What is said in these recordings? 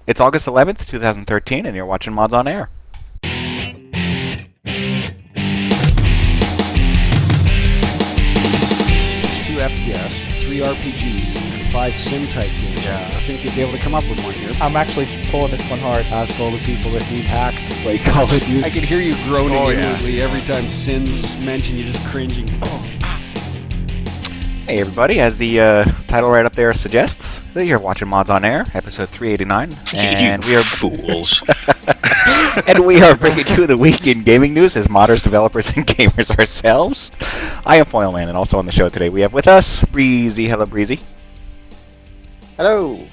It's August 11th, 2013, and you're watching Mods on Air. 2 FPS, 3 RPGs, and 5 sim-type games. Yeah. I think you'd be able to come up with one here. I'm actually pulling this one hard. Ask all the people that need hacks to play Call of Duty. I can hear you groaning inwardly every time Sin's mentioned. You're just cringing. Hey everybody, as the title right up there suggests, you're watching Mods on Air, episode 389, and we are fools. and we are bringing you the week in gaming news as modders, developers, and gamers ourselves. I am foyleman, and also on the show today we have with us Breesy. Hello, Breesy. Hello. Ooh,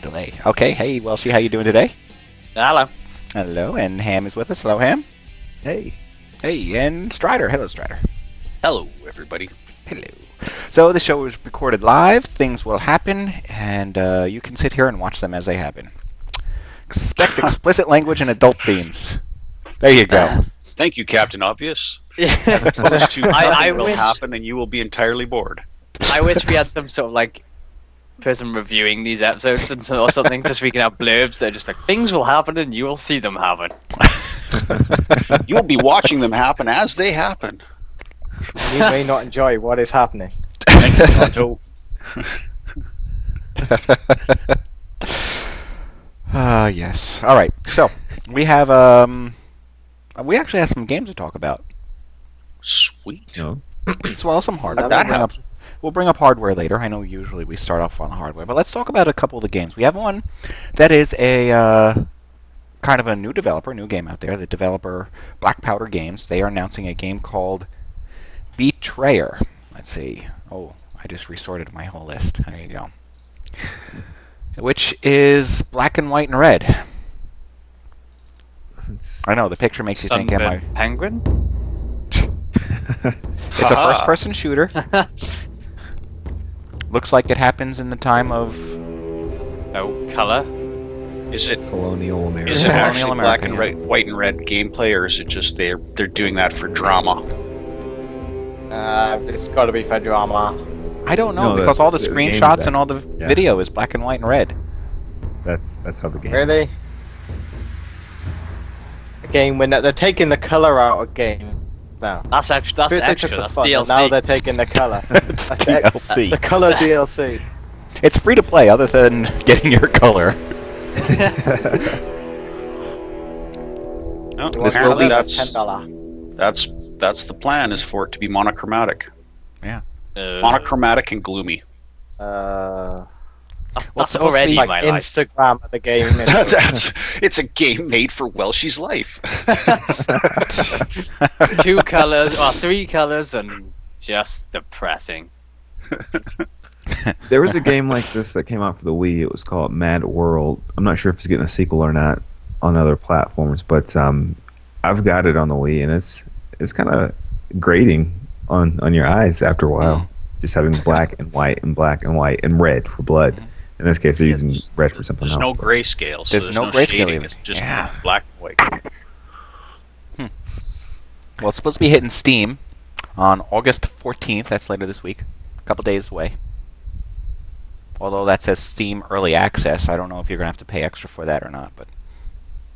delay. Okay, hey Welshy, how you doing today? Hello. Hello, and Ham is with us. Hello, Ham. Hey. Hey, and Stryder. Hello, Stryder. Hello, everybody. Hello. So the show is recorded live. Things will happen, and you can sit here and watch them as they happen. Expect explicit language and adult themes. There you go. Thank you, Captain Obvious. I Nothing will wish- happen, and you will be entirely bored. I wish we had some sort of like person reviewing these episodes or something, just so we can have blurbs that are just like things will happen and you will see them happen. You will be watching them happen as they happen. You may not enjoy what is happening. Yes. All right. So we have we actually have some games to talk about. Sweet. No. As well as some hardware. That We'll bring up hardware later. I know usually we start off on hardware, but let's talk about a couple of the games. We have one that is a kind of a new developer, new game out there. The developer Black Powder Games. They are announcing a game called Betrayer. Let's see. Oh, I just resorted my whole list. There you go. Which is black and white and red. I know, the picture makes you think, am I... Penguin? It's a first-person shooter. Looks like it happens in the time of... No color. Is it Colonial America. is it Colonial actually black America, and yeah. red, white and red gameplay, or is it just they're doing that for drama? It's got to be for drama. I don't know, No, because all the the game is screenshots that. and all the Yeah. video is black and white and red. That's how the game Really? is. Again, when they're taking the color out of game now. That's extra. That's First they extra. took the That's fun, and DLC. now they're taking the color. It's That's DLC. The color DLC. It's free to play, other than getting your color. No, This will apparently be- $10. that's the plan, is for it to be monochromatic, monochromatic and gloomy. That's supposed to already be Like my life. Instagram of the game. It's a game made for Welshy's life. 2 colors, or 3 colors, and just depressing. There was a game like this that came out for the Wii. It was called Mad World. I'm not sure if it's getting a sequel or not on other platforms, but I've got it on the Wii, and it's kind of grating on your eyes after a while. Just having black and white and black and white and red for blood. In this case, they're using red for something There's else. no grayscale, so There's there's no no grayscale shading. even. It's just Yeah. black and white. Well, it's supposed to be hitting Steam on August 14th. That's later this week. A couple days away. Although that says Steam Early Access. I don't know if you're going to have to pay extra for that or not. But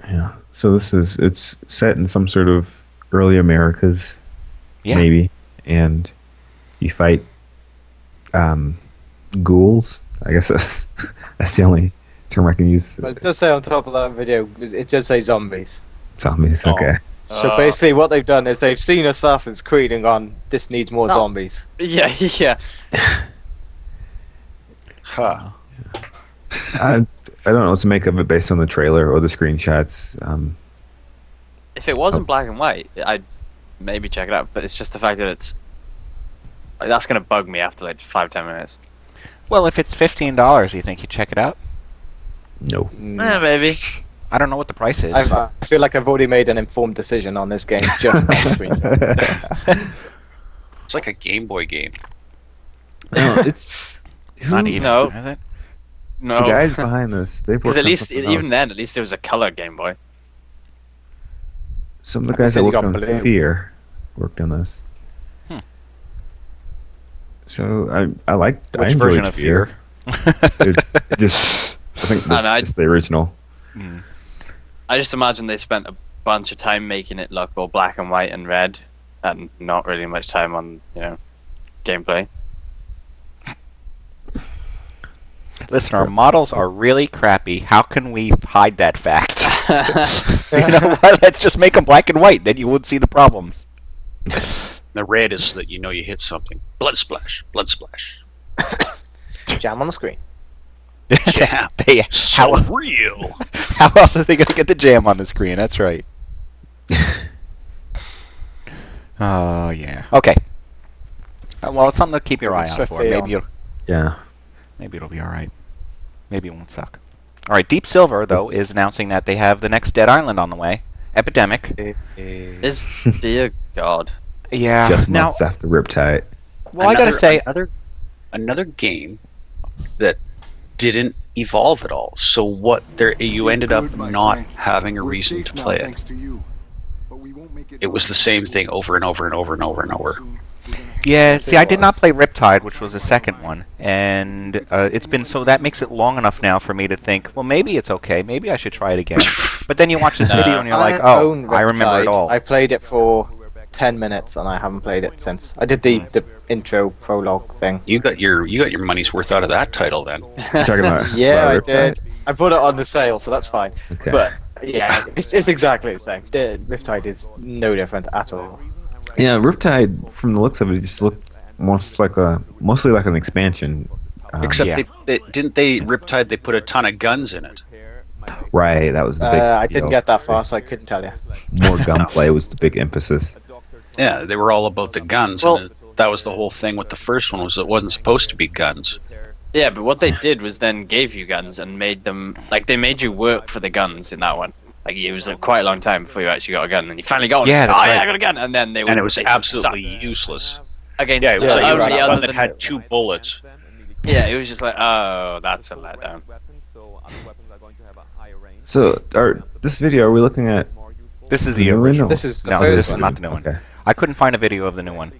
Yeah. So it's set in some sort of early Americas, yeah. maybe, and you fight ghouls. I guess that's the only term I can use. But it does say on top of that video, it does say zombies. Zombies. Oh. Okay. So basically what they've done is they've seen Assassin's Creed and gone, this needs more No. zombies. Yeah, yeah. Huh. I don't know what to make of it based on the trailer or the screenshots. If it wasn't black and white, I'd maybe check it out. But it's just the fact that it's that's gonna bug me after like 5-10 minutes. Well, if it's $15, you think you'd check it out? No. Maybe. I don't know what the price is. I feel like I've already made an informed decision on this game just from the screenshot. It's like a Game Boy game. No, it's Not who- even, No. is it? The No. guys behind this. They've Because worked at on least, something even else. then, at least there was a color Game Boy. Some of the I guys said that you worked got on blue. Fear worked on this. So I Which enjoyed version of Fear? It just think it's the original. I just imagine they spent a bunch of time making it look all black and white and red, and not really much time on gameplay. Listen, our models are really crappy. How can we hide that fact? You know what? Let's just make them black and white. Then you won't see the problems. The red is so that you know you hit something. Blood splash. Blood splash. Jam on the screen. Jam. How real. How else are they going to get the jam on the screen? That's right. Oh, yeah. Okay. Well, it's something to keep your eye out for. Maybe it'll be all right. Maybe it won't suck. All right, Deep Silver, though, is announcing that they have the next Dead Island on the way. Epidemic. Dear God. Yeah. Just months after Riptide. Well, I gotta say, another game that didn't evolve at all. So you ended up not having a reason to play it. It was the same thing over and over and over and over and over. Yeah, see, I did not play Riptide, which was the second one, and it's been so that makes it long enough now for me to think, well, maybe it's okay, maybe I should try it again. But then you watch this video and you're like, oh, I remember it all. I played it for 10 minutes and I haven't played it since. I did the intro prologue thing. You got your money's worth out of that title then. You're talking about I did. I put it on the sale, so that's fine. Okay. But yeah, it's exactly the same. Riptide is no different at all. Yeah, Riptide, from the looks of it, just looked mostly like an expansion. Except Riptide, they put a ton of guns in it. Right, that was the big I didn't get that far, so I couldn't tell you. More gunplay was the big emphasis. Yeah, they were all about the guns. Well, and that was the whole thing with the first one, was it wasn't supposed to be guns. Yeah, but what they did was then gave you guns and made them they made you work for the guns in that one. Like it was quite a long time before you actually got a gun, and you finally got one. Yeah, Yeah, that's right. I got a gun, and then And it was absolutely useless. against Yeah, it was everybody like other one that than- had 2 bullets. Yeah, it was just like, oh, that's a letdown. So, this video, are we looking at? This is the The new original. one? This is the No, first this is one. not the new one. Okay. I couldn't find a video of the new one.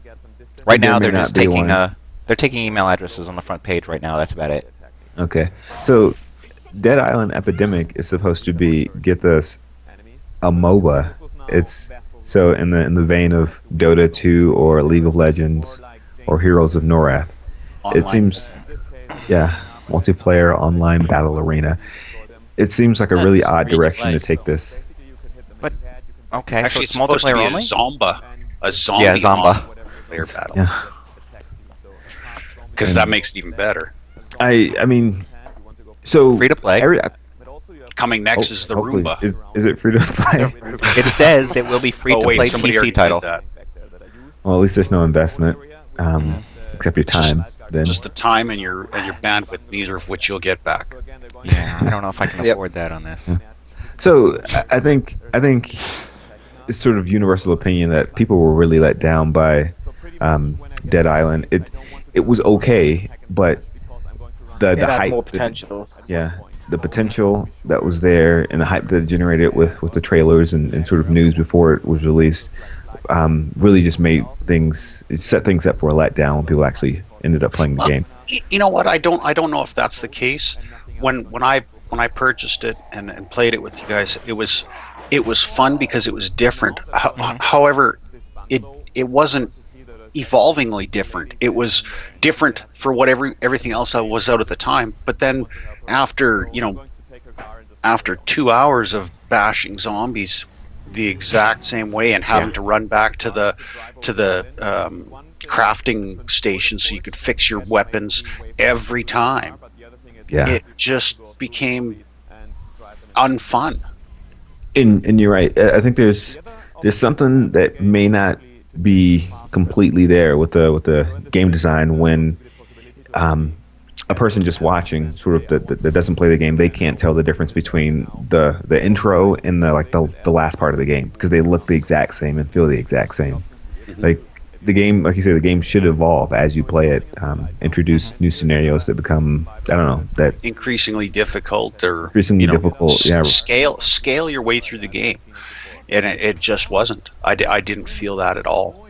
Right now, There they're may just not be taking one. they're taking email addresses on the front page right now. That's about it. Okay, so Dead Island Epidemic is supposed to be, get this, a MOBA. It's so in the vein of Dota 2 or League of Legends or Heroes of Norath. It seems, multiplayer online battle arena. It seems like a really That's odd free to direction play. to take this. Okay, Actually, so it's supposed to multiplayer be only. a zombie Yeah, Zomba. multiplayer battle. Yeah, Because that makes it even better. I mean, so Free to play. Coming next is the hopefully- Roomba. Is it free to play? It says it will be free to play somebody PC already title. did that. Well, at least there's no investment, except your time. Then Just the time and your bandwidth, neither of which you'll get back. Yeah, I don't know if I can afford that on this. So I think it's sort of universal opinion that people were really let down by Dead Island. It was okay, but the It had hype, more potential. the potential that was there, and the hype that it generated with the trailers and sort of news before it was released, really just set things up for a letdown when people actually ended up playing the game. You know what? I don't know if that's the case. When I purchased it and played it with you guys, it was fun because it was different. However, it wasn't evolvingly different. It was different for what everything else was out at the time. But then after 2 hours of bashing zombies the exact same way and having to run back to the crafting station so you could fix your weapons every time, it just became unfun. And you're right. I think there's something that may not be completely there with the game design when a person just watching, sort of that doesn't play the game, they can't tell the difference between the intro and the last part of the game, because they look the exact same and feel the exact same. Like the game, like you say, the game should evolve as you play it. Introduce new scenarios that become, I don't know, that increasingly difficult or difficult. Yeah, scale your way through the game, and it just wasn't. I didn't feel that at all.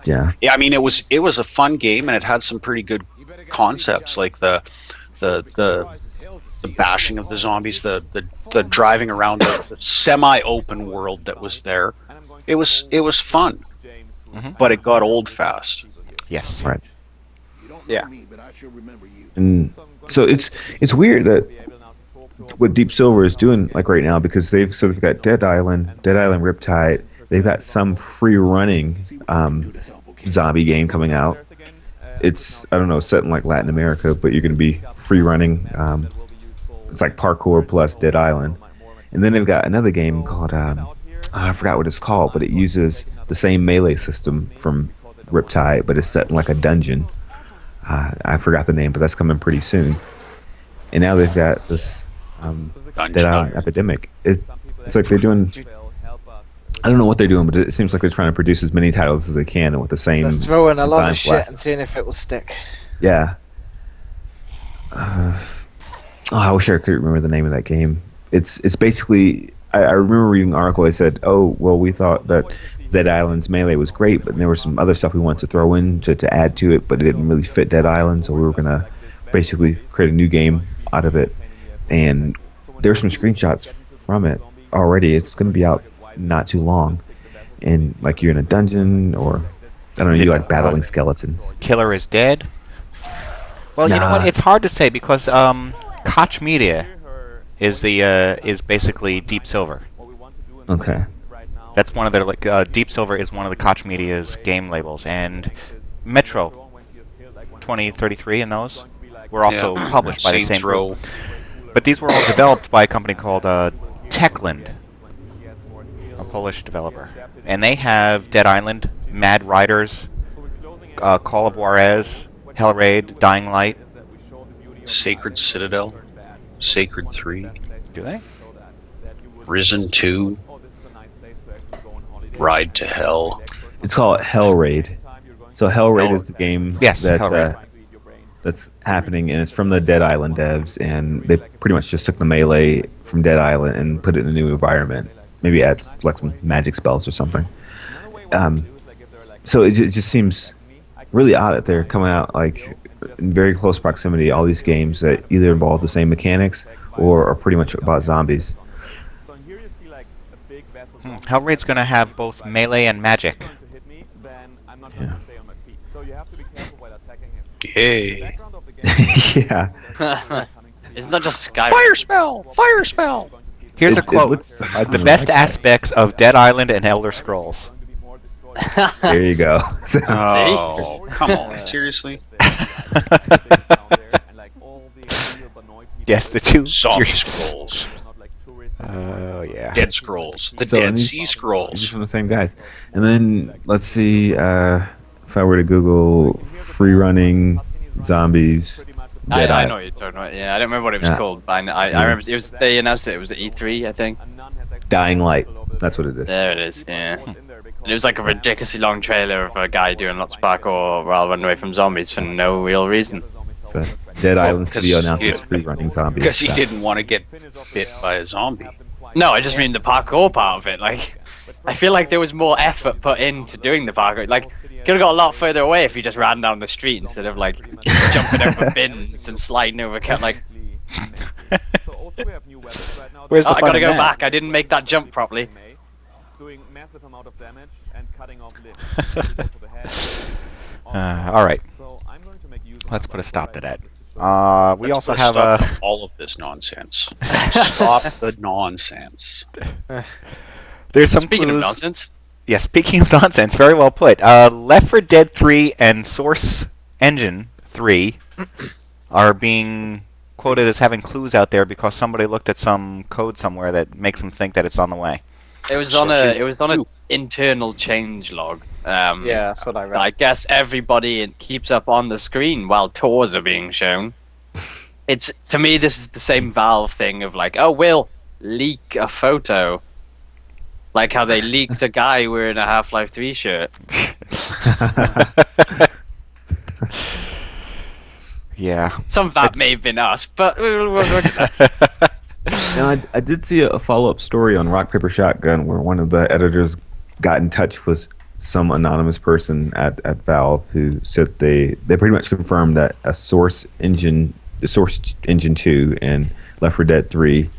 Yeah. I mean, it was a fun game and it had some pretty good concepts, like the bashing of the zombies, the driving around the semi-open world that was there. It was fun, but it got old fast. Yes. Right. Yeah. And so it's weird that what Deep Silver is doing like right now, because they've got Dead Island, Riptide. They've got some free running zombie game coming out. It's, I don't know, set in like Latin America, but you're going to be free running. It's like parkour plus Dead Island. And then they've got another game called I forgot what it's called, but it uses the same melee system from Riptide, but it's set in like a dungeon. I forgot the name, but that's coming pretty soon. And now they've got this Dead Island Epidemic. It's like they're doing. I don't know what they're doing, but it seems like they're trying to produce as many titles as they can and with the same. Just throwing a lot design of shit philosophy. and seeing if it will stick. Yeah. I wish I could remember the name of that game. It's basically. I remember reading an article. They said, "Oh, well, we thought that Dead Island's melee was great, but there was some other stuff we wanted to throw in to add to it, but it didn't really fit Dead Island, so we were gonna basically create a new game out of it." And there's some screenshots from it already. It's gonna be out not too long, and like you're in a dungeon, or I don't know, you like battling skeletons. Killer is dead. Well, you know what? It's hard to say because Koch Media is basically Deep Silver. Okay. That's one of their Deep Silver is one of the Koch Media's game labels, and Metro 2033 and those were also published by the same group. But these were all developed by a company called Techland, a Polish developer, and they have Dead Island, Mad Riders, Call of Juarez, Hellraid, Dying Light. Sacred Citadel, Sacred 3, Do they? Risen 2, Ride to Hell. It's called Hellraid. So Hellraid is the game that's happening, and it's from the Dead Island devs, and they pretty much just took the melee from Dead Island and put it in a new environment. Maybe add like some magic spells or something. So it just seems really odd that they're coming out like in very close proximity, all these games that either involve the same mechanics or are pretty much about zombies. Hellraid's going to have both melee and magic. Yeah. Yay. Yeah. It's not just Skyrim. Fire spell! Fire spell! Here's a quote. looks The surprisingly best like aspects of Dead Island and Elder Scrolls. that. There you go. Oh, come on. Seriously? Yes, the two. Zombie Scrolls. Oh, yeah. Dead Scrolls. The So, Dead and these- Sea These are Scrolls. from the same guys. And then let's see if I were to Google free running zombies I Dead know Island. what you're talking about. Yeah, I don't remember what it was Yeah. called, but I remember it was. They announced it. It was at E3, I think. Dying Light. That's what it is. There it is. Yeah. And it was like a ridiculously long trailer of a guy doing lots of parkour while running away from zombies for no real reason. So Dead Island because Studio announces he- free running zombies. Because he didn't want to get bit by a zombie. No, I just mean the parkour part of it. Like, I feel like there was more effort put into doing the parkour. Like, could have got a lot further away if you just ran down the street instead of like jumping over bins and sliding over like. Where's the I fun gotta in go that? back. I didn't make that jump properly. All right. Let's put a stop to that. We Let's also put a have stop to all of this nonsense. Stop the nonsense. there's some Speaking clues. of nonsense, Yeah, speaking of nonsense, very well put. Left 4 Dead 3 and Source Engine 3 are being quoted as having clues out there because somebody looked at some code somewhere that makes them think that it's on the way. it was on an internal change log. Yeah, that's what I read. I guess everybody keeps up on the screen while tours are being shown. It's, to me, this is the same Valve thing of like, oh, we'll leak a photo. Like how they leaked a guy wearing a Half-Life 3 shirt. Yeah. Some of that may have been us, but Now, I did see a follow-up story on Rock Paper Shotgun where one of the editors got in touch with some anonymous person at Valve who said they pretty much confirmed that Source Engine 2 and Left 4 Dead 3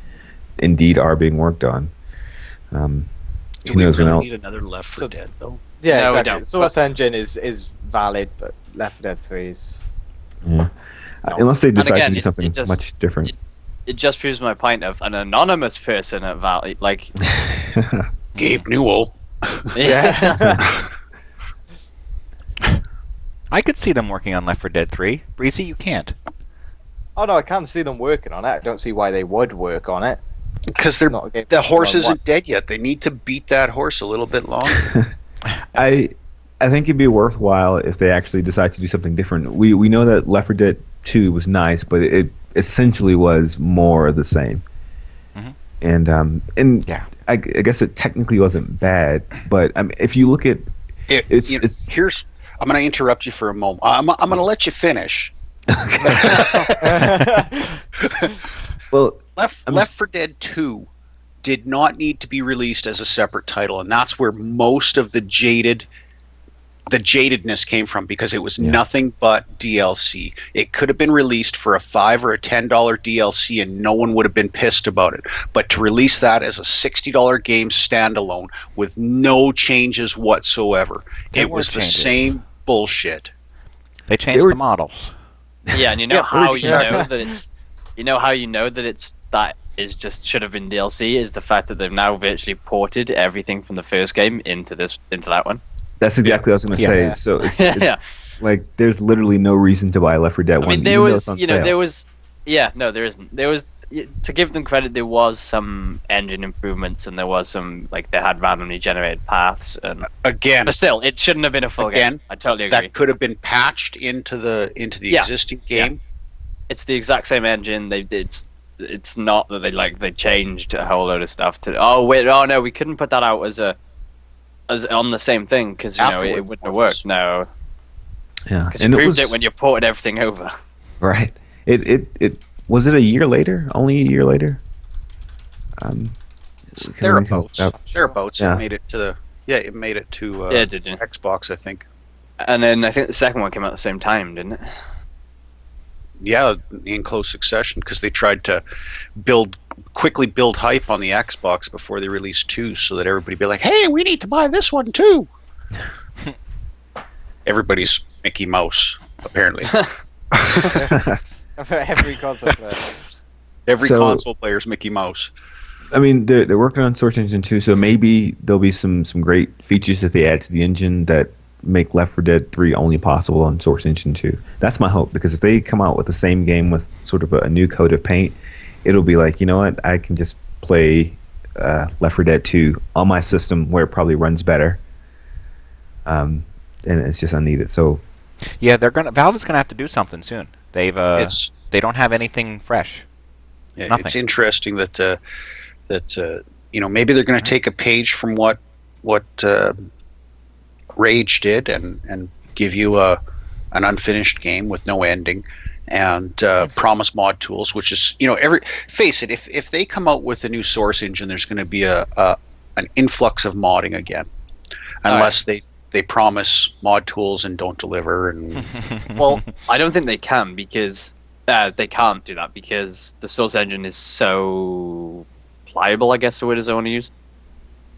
indeed are being worked on. Do Who we knows when really else? need another Left 4 Dead though? Yeah, No, we exactly. don't. The Source Engine is valid, but Left 4 Dead 3 is... Yeah. No. Unless they decide again, to do it something just- much different. It just proves my point of an anonymous person at Valve. Like, Gabe Newell. yeah. I could see them working on Left 4 Dead 3. Breesy, you can't. Oh no, I can see them working on it. I don't see why they would work on it. Because Not a game the horse run isn't once. dead yet. They need to beat that horse a little bit longer. I think it'd be worthwhile if they actually decide to do something different. We know that Left 4 Dead 2 was nice, but it essentially was more of the same. Mhm. And Yeah. I guess it technically wasn't bad, but if you look at it's Here's. I'm going to interrupt you for a moment. I'm going to let you finish. well, Left 4 Dead 2 did not need to be released as a separate title, and that's where most of the jadedness came from, because it was nothing but DLC. It could have been released for a $5 or a $10 DLC and no one would have been pissed about it. But to release that as a $60 game standalone with no changes whatsoever, There it were was the changes. same bullshit. They changed were- the models. Yeah, and you know Yeah, how pretty you sure. know that it's, you know how you know that it's that is just should have been DLC is the fact that they've now virtually ported everything from the first game into that one. that's exactly what I was going to say. Yeah. So it's, Yeah. it's like there's literally no reason to buy Left 4 Dead 1. I mean, there even though was, it's on you know, sale. there was, yeah, no, there isn't. There was, to give them credit, there was some engine improvements, and there was some, like, they had randomly generated paths, and Again, but still, it shouldn't have been a full Again, game. I totally agree. that could have been patched into the Yeah. existing game. It's the exact same engine. It's not that they changed a whole load of stuff to. Oh wait, oh no, we couldn't put that out as on the same thing because it Afterward wouldn't have ones. worked. No, yeah, because you and proved it when you ported everything over. right. It was it a year later? Only a year later. Thereabouts. Yeah. Thereabouts. Yeah. It made it to the. Yeah, it made it to Yeah, it did. Yeah. Xbox, I think. And then I think the second one came out at the same time, didn't it? Yeah, in close succession, because they tried to quickly build hype on the Xbox before they released 2, so that everybody be like, "Hey, we need to buy this one too." Everybody's Mickey Mouse, apparently. Every console player. Every So- console player's Mickey Mouse. I mean, they're working on Source Engine 2, so maybe there'll be some great features that they add to the engine that make Left 4 Dead 3 only possible on Source Engine 2. That's my hope, because if they come out with the same game with sort of a new coat of paint, it'll be like, you know what, I can just play Left 4 Dead 2 on my system where it probably runs better. And it's just unneeded. So Yeah, Valve is gonna have to do something soon. They don't have anything fresh. Yeah, Nothing. it's interesting that maybe they're going to take a page from what Rage did and give you an unfinished game with no ending, and promise mod tools, which is face it, if they come out with a new Source Engine, there's going to be an influx of modding again, unless they promise mod tools and don't deliver. And Well, I don't think they can because they can't do that because the Source Engine is so pliable, I guess the word is I want to use.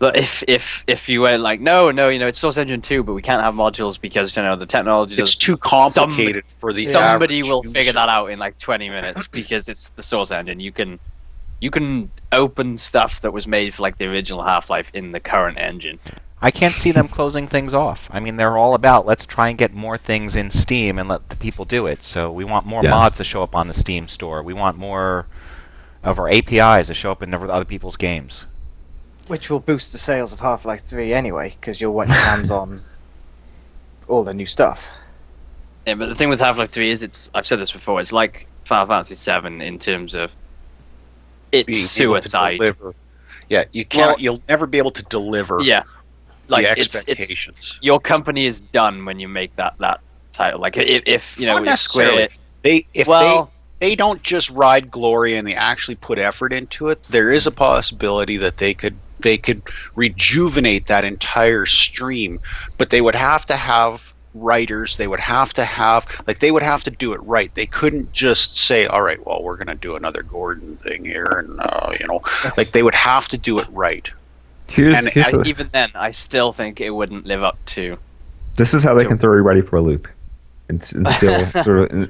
But if you were like, no, it's Source Engine 2, but we can't have modules because the technology it's does. too complicated for the Somebody average will user. figure that out in like 20 minutes because it's the Source Engine. You can open stuff that was made for like the original Half-Life in the current engine. I can't see them closing things off. I mean, they're all about let's try and get more things in Steam and let the people do it. So we want more mods to show up on the Steam store. We want more of our APIs to show up in other people's games. Which will boost the sales of Half-Life 3 anyway, because you'll want your hands on all the new stuff. Yeah, but the thing with Half-Life 3 is I've said this before, it's like Final Fantasy 7 in terms of it's Being able to suicide. deliver. Yeah, you can't. You'll never be able to deliver. Yeah. Like the it's expectations. your company is done when you make that title. Like if Not if necessarily. Square They don't just ride glory and they actually put effort into it, there is a possibility that they could rejuvenate that entire stream, but they would have to have writers. They would have to have, like, they would have to do it right. They couldn't just say, all right, well, we're going to do another Gordon thing here, and like, they would have to do it right. Even then, I still think it wouldn't live up to. This is how they can throw everybody for a loop, and still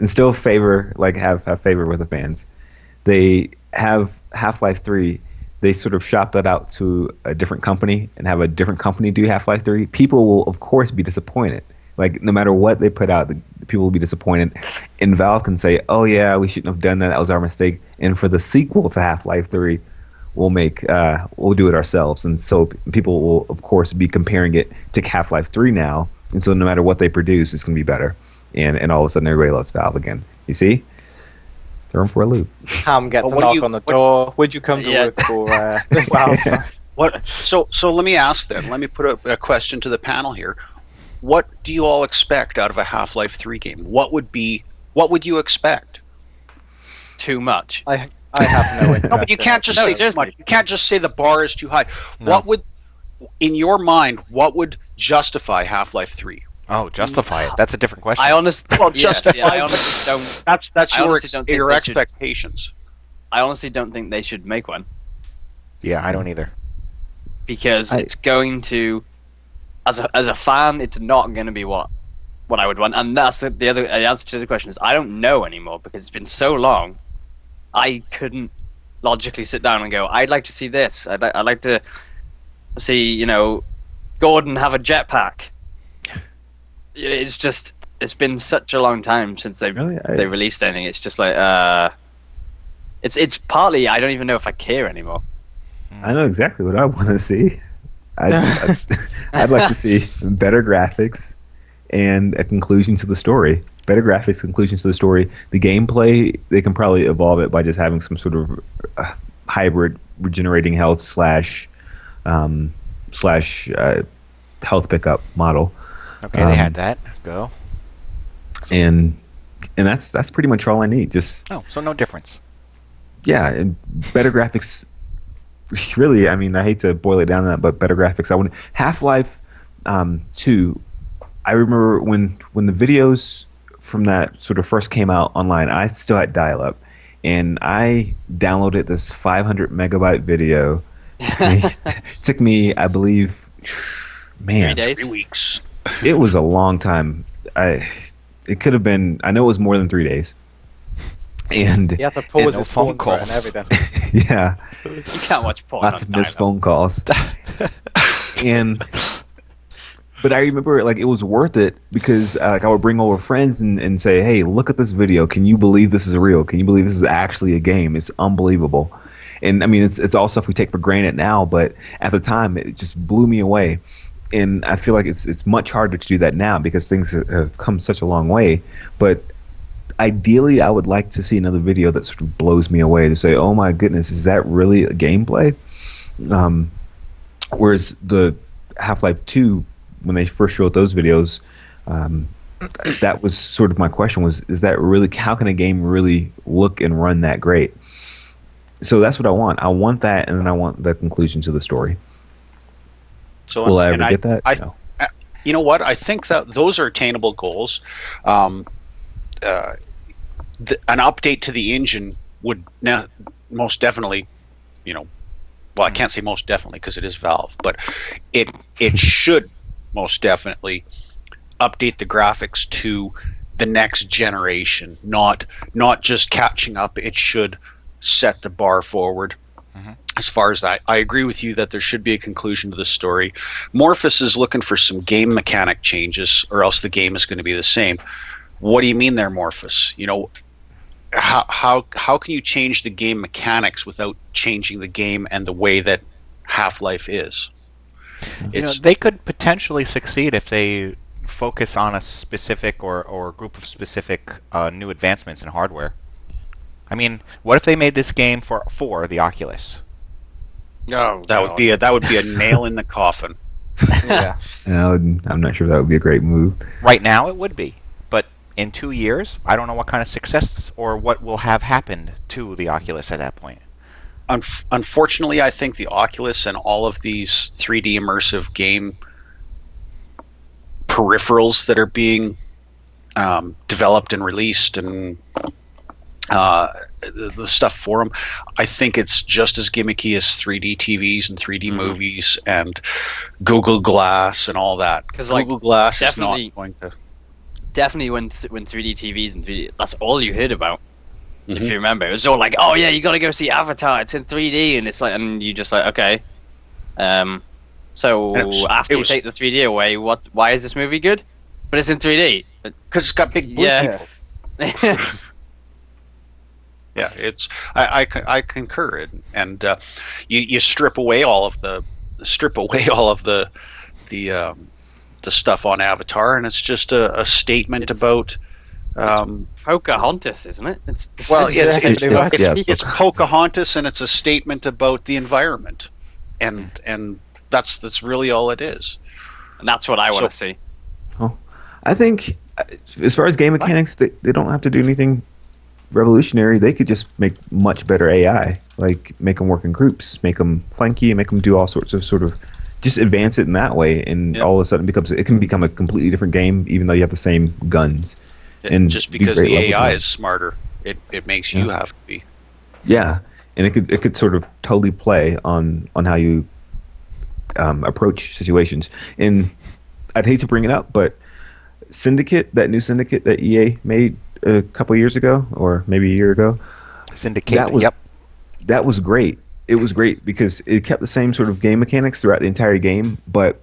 still favor, like, have favor with the fans. They have Half-Life 3. They sort of shop that out to a different company and have a different company do Half-Life 3. People will, of course, be disappointed. Like, no matter what they put out, the people will be disappointed. And Valve can say, "Oh yeah, we shouldn't have done that. That was our mistake." And for the sequel to Half-Life 3, we'll do it ourselves. And so people will, of course, be comparing it to Half-Life 3 now. And so no matter what they produce, it's going to be better. And all of a sudden, everybody loves Valve again. You see? Throw them for a loop. Ham gets a knock on the door. Would you come to work for Valve? What? So let me ask then. Let me put a question to the panel here. What do you all expect out of a Half-Life 3 game? What would you expect? Too much. I have no interest. No, but you can't just say too much. You can't just say the bar is too high. No. What would, in your mind, what would justify Half-Life 3? Oh, justify it. That's a different question. I honestly, justify. I honestly don't. That's your expectations. I honestly don't think they should make one. Yeah, I don't either. Because it's going to, as a fan, it's not going to be what I would want. And that's the other answer to the question is I don't know anymore because it's been so long. I couldn't logically sit down and go, I'd like to see this. I'd like to see, Gordon have a jetpack. It's been such a long time since they released anything. It's just like it's partly I don't even know if I care anymore. I know exactly what I want to see. I'd like to see better graphics and a conclusion to the story. Better graphics, conclusions to the story. The gameplay, they can probably evolve it by just having some sort of hybrid regenerating health slash health pickup model. Okay, they had that. Go. And that's pretty much all I need. Just so no difference. Yeah, and better graphics. Really, I mean, I hate to boil it down to that, but better graphics. I want Half-Life 2. I remember when the videos from that sort of first came out online. I still had dial-up, and I downloaded this 500 megabyte video. Took me, I believe, 3 days, 3 weeks. It was a long time. It could have been. I know it was more than 3 days. And you have to pause his phone calls and everything. Yeah, you can't watch porn. Lots of missed phone calls. But I remember, like, it was worth it because I would bring over friends and say, "Hey, look at this video. Can you believe this is real? Can you believe this is actually a game? It's unbelievable." And I mean, it's all stuff we take for granted now, but at the time, it just blew me away. And I feel like it's much harder to do that now because things have come such a long way. But ideally, I would like to see another video that sort of blows me away to say, "Oh my goodness, is that really a gameplay?" Whereas the Half-Life 2, when they first showed those videos, that was sort of my question: is that really? How can a game really look and run that great? So that's what I want. I want that, and then I want the conclusion to the story. So will I ever get that? No. You know what? I think that those are attainable goals. An update to the engine would most definitely, well, I can't say most definitely because it is Valve, but it should most definitely update the graphics to the next generation, not just catching up. It should set the bar forward. As far as that, I agree with you that there should be a conclusion to the story. Morphus is looking for some game mechanic changes, or else the game is going to be the same. What do you mean there, Morphus? How can you change the game mechanics without changing the game and the way that Half-Life is? They could potentially succeed if they focus on a specific or group of specific new advancements in hardware. I mean, what if they made this game for the Oculus? No, that would be a nail in the coffin. Yeah. I'm not sure that would be a great move. Right now, it would be, but in 2 years, I don't know what kind of success or what will have happened to the Oculus at that point. Unfortunately, I think the Oculus and all of these 3D immersive game peripherals that are being developed and released, and the stuff for them. I think it's just as gimmicky as 3D TVs and 3D movies and Google Glass and all that. Because Google Glass is not going to. Definitely when 3D TVs and 3D, that's all you heard about. If you remember, it was all like, oh yeah, you got to go see Avatar. It's in 3D, and it's like, and you just like, okay. So after you take the 3D away, why is this movie good? But it's in 3D. Because it's got big blue people. Yeah, it's I concur, and you strip away all of the stuff on Avatar, and it's just a statement about. Pocahontas, isn't it? It's it's Pocahontas, and it's a statement about the environment, and that's really all it is. And that's what I want to see. Oh, I think as far as game mechanics, they don't have to do anything revolutionary. They could just make much better AI, like make them work in groups, make them flanky, make them do all sorts of just advance it in that way, and all of a sudden it can become a completely different game, even though you have the same guns. And just because the AI is smarter, it makes you have to be. Yeah, and it could sort of totally play on how you approach situations. And I'd hate to bring it up, but that new Syndicate that EA made a couple years ago, or maybe a year ago, Syndicate. That was great. It was great because it kept the same sort of game mechanics throughout the entire game, but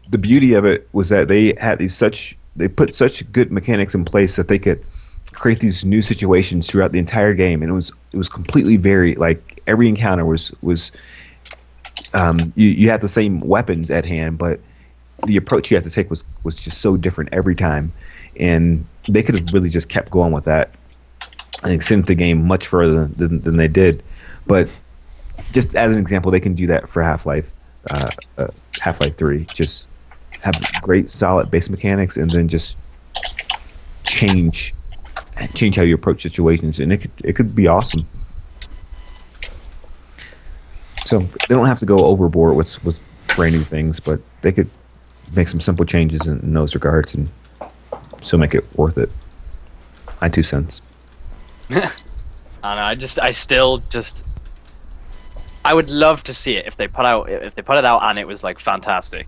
the beauty of it was that they put such good mechanics in place that they could create these new situations throughout the entire game, and it was completely varied. Like every encounter was you had the same weapons at hand, but the approach you had to take was just so different every time, and they could have really just kept going with that and extended the game much further than they did. But just as an example, they can do that for Half-Life 3. Just have great solid base mechanics, and then just change how you approach situations, and it could be awesome. So they don't have to go overboard with brand new things, but they could make some simple changes in those regards, and still make it worth it. My 2 cents. I don't know. I would love to see it if they put it out and it was like fantastic.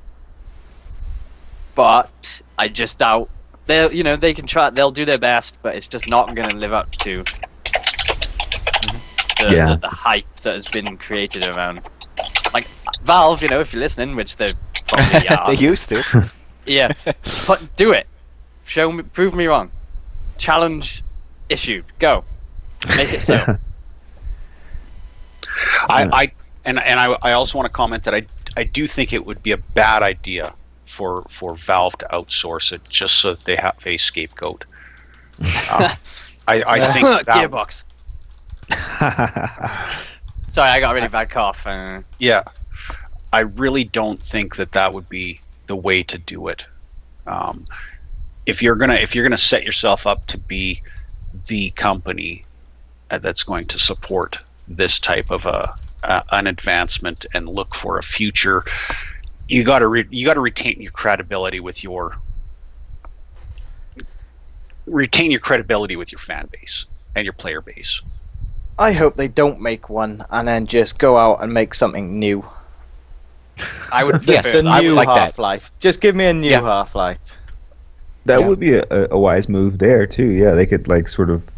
But I just doubt they can try. They'll do their best, but it's just not going to live up to the hype that has been created around. Like Valve, if you're listening, which they probably are. They used to. Yeah, but do it. Prove me wrong. Challenge issued. Go. Make it so. I also want to comment that I do think it would be a bad idea for Valve to outsource it just so that they have a scapegoat. I think Gearbox. Sorry, I got a really bad cough. Yeah, I really don't think that would be the way to do it. If you're gonna set yourself up to be the company that's going to support this type of an advancement and look for a future, you got to retain your credibility with your fan base and your player base. I hope they don't make one and then just go out and make something new. I would The new like Half-Life. Just give me a new Half-Life. That would be a wise move there too. Yeah, they could like sort of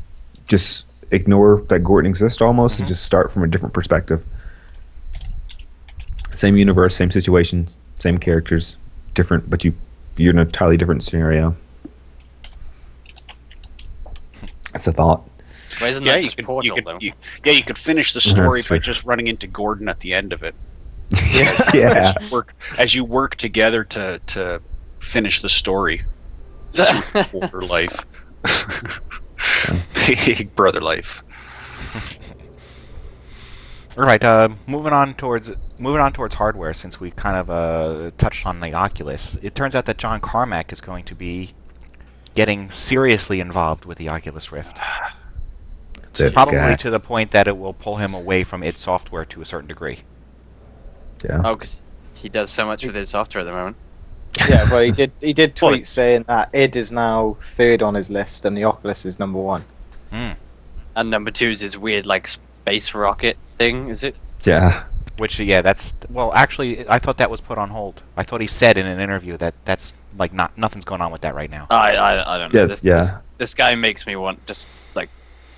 just ignore that Gordon exists almost and just start from a different perspective. Same universe, same situation, same characters, different, but you're in a entirely different scenario. That's a thought. Why isn't that just Portal, though? You could finish the story by just running into Gordon at the end of it. Yeah. As you work together to finish the story. Older life. Big brother life. All right, moving on towards hardware, since we kind of touched on the Oculus. It turns out that John Carmack is going to be getting seriously involved with the Oculus Rift. Probably to the point that it will pull him away from id Software to a certain degree. Yeah. Oh, because he does so much with his software at the moment. Yeah, well, he did tweet saying that id is now 3rd on his list and the Oculus is number 1. And number 2 is his weird like space rocket thing. Is it? Yeah. Which, yeah, that's... Well, actually, I thought that was put on hold. I thought he said in an interview that that's, like, nothing's going on with that right now. I don't know. Yeah, This guy makes me want, just, like,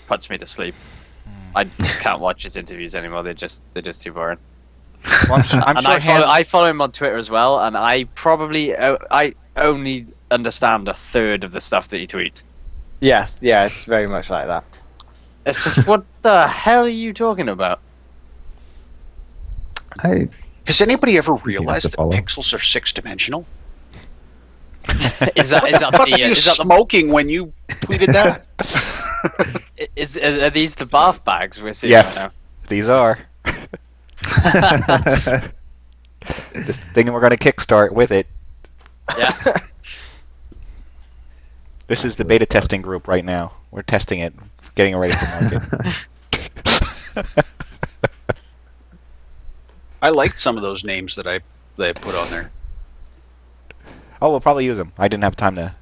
puts me to sleep. I just can't watch his interviews anymore. They're just too boring. Well, I'm And sure I follow him on Twitter as well, and I probably... I only understand a third of the stuff that he tweets. Yes, yeah, it's very much like that. It's just, what the hell are you talking about? Has anybody ever Easy enough realized to that follow. pixels are 6-dimensional? Is that the smoking when you tweeted that? are these the bath bags we're seeing Yes, right these are. This thing we're going to kickstart with it. now? Yeah. This is the beta testing group right now. We're testing it, getting it ready for market. I liked some of those names that I put on there. Oh, we'll probably use them. I didn't have time to...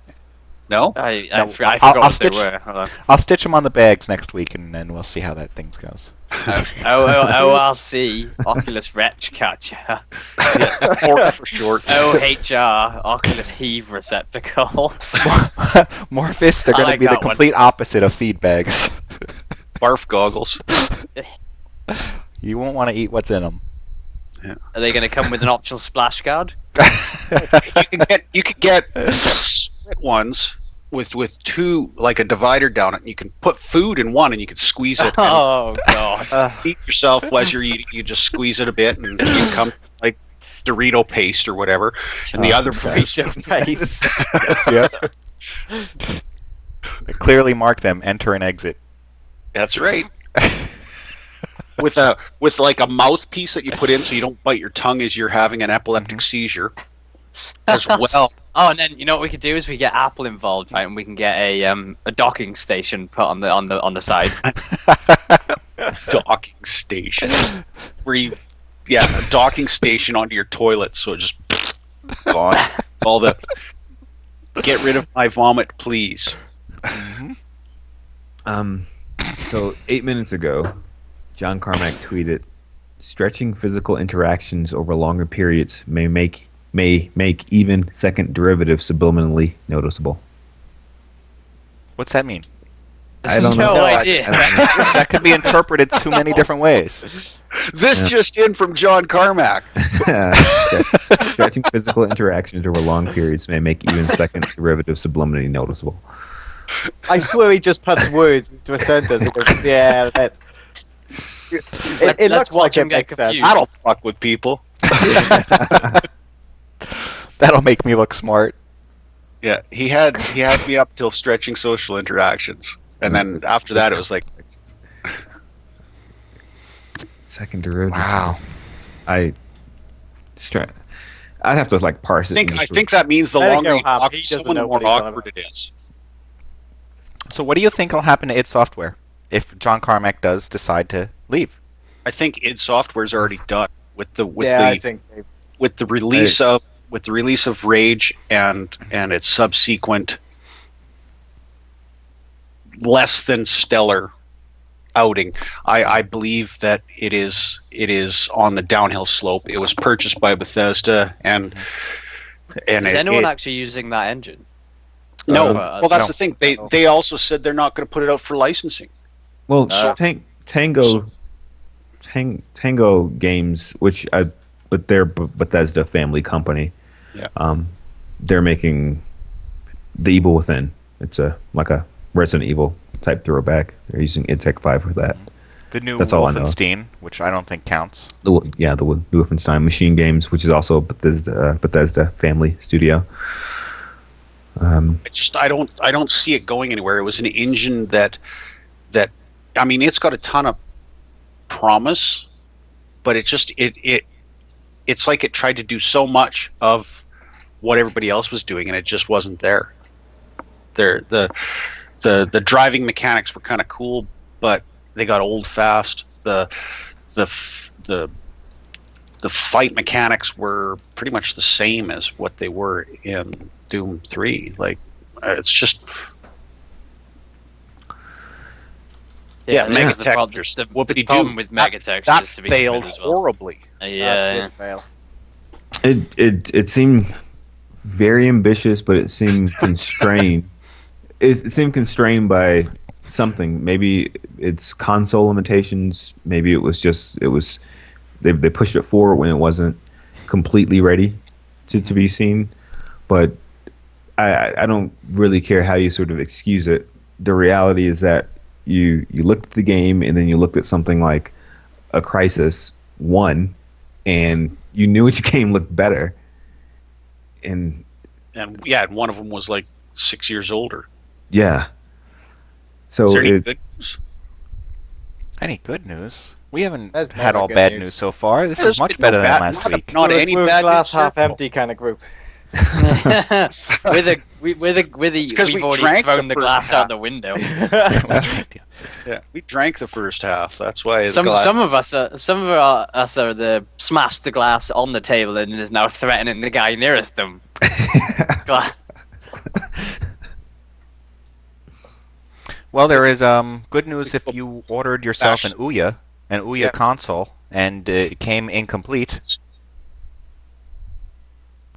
No? I No, forgot I'll what stitch- they were. Hold on. I'll stitch them on the bags next week, and then we'll see how that thing goes. ORC, Oculus Retch Catcher. Or for short. OHR, Oculus Heave Receptacle. Morphis, they're I going to like be the that one. complete opposite of feed bags. Barf goggles. You won't want to eat what's in them. Are they going to come with an optional splash guard? You could get split ones with two, like a divider down it, and you can put food in one and you can squeeze it. Oh, God. Eat yourself as you're eating. You just squeeze it a bit and you come like Dorito paste or whatever. And the other paste. Your face. Yep. Clearly mark them, enter and exit. That's right. With like a mouthpiece that you put in so you don't bite your tongue as you're having an epileptic seizure. As well. Oh, and then you know what we could do is we get Apple involved, right? And we can get a docking station put on the side. Docking station. Where you a docking station onto your toilet so it just gone. All the get rid of my vomit, please. So 8 minutes ago, John Carmack tweeted, "Stretching physical interactions over longer periods may make even second derivatives subliminally noticeable." What's that mean? I don't know. No idea. That could be interpreted so many different ways. This just in from John Carmack. Stretching physical interactions over long periods may make even second derivatives subliminally noticeable. I swear he just puts words into a sentence. It goes, yeah, that. It Let's looks watch like him it get makes sense. confused. I don't fuck with people. That'll make me look smart. Yeah, he had me up till stretching social interactions, and then after that it was like, Second derivatives. Wow. I'd have to like parse it. I think that means the Let it longer go, you Hop. talk He to doesn't someone, the know more what he's on awkward it is. So what do you think will happen to id Software if John Carmack does decide to leave? I think id Software's already done with the I think they, with the release of Rage and its subsequent less than stellar outing. I believe that it is on the downhill slope. It was purchased by Bethesda and Is anyone actually using that engine? no. Well, Well, that's no. the thing. They also said they're not going to put it out for licensing. Well, So- Tango Games, but they're Bethesda family company. Yeah. They're making The Evil Within. It's like a Resident Evil type throwback. They're using id Tech 5 for that. The new That's all I know. Wolfenstein, which I don't think counts. The Wolfenstein Machine Games, which is also a Bethesda family studio. I don't see it going anywhere. It was an engine that I mean, it's got a ton of promise, but it's like it tried to do so much of what everybody else was doing, and it just wasn't there. The driving mechanics were kind of cool, but they got old fast. The the fight mechanics were pretty much the same as what they were in Doom 3. Like, it's just Megatech. The problem with Megatech that is to be failed as well. horribly. Yeah. Fail. It seemed very ambitious, but it seemed constrained. It seemed constrained by something. Maybe it's console limitations. Maybe it was they pushed it forward when it wasn't completely ready to be seen. But I don't really care how you sort of excuse it. The reality is that you looked at the game and then you looked at something like a Crisis 1 and you knew which game looked better. And one of them was like 6 years older. Yeah. So is there any good news? Any good news? We haven't There's had never all good bad news. news so far. This There's is much been better no than bad- last not- week. Not any We're a bad glass news. half empty kind of group. We've 'cause we already drank thrown the the first glass half. out the window. Yeah, we drank the first half. That's why Some of us are the smashed the glass on the table and is now threatening the guy nearest them. Gla- Well, there is good news if you ordered yourself an Ouya console, and it came incomplete.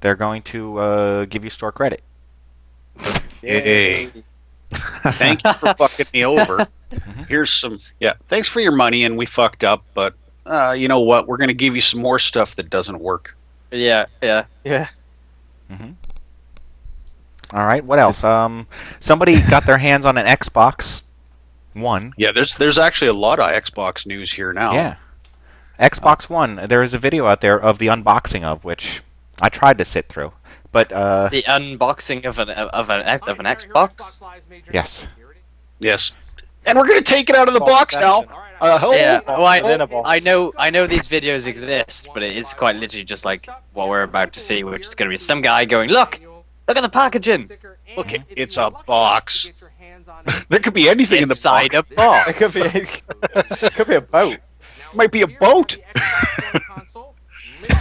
They're going to give you store credit. Yay. Thank you for fucking me over. Here's some. Yeah, thanks for your money, and we fucked up, but you know what? We're gonna give you some more stuff that doesn't work. yeah. Mm-hmm. All right. What else? Somebody got their hands on an Xbox One. Yeah, there's actually a lot of Xbox news here now. Yeah. Xbox One. There is a video out there of the unboxing of which I tried to sit through, but The unboxing of an Xbox. yes. Yes. And we're gonna take it out of the box now. Hello. Yeah, well, in a box. I know these videos exist, but it is quite literally just like what we're about to see, which is going to be some guy going, look at the packaging. Look, it's a box. There could be anything in the Inside box. a box. It could be a boat. Might be a boat.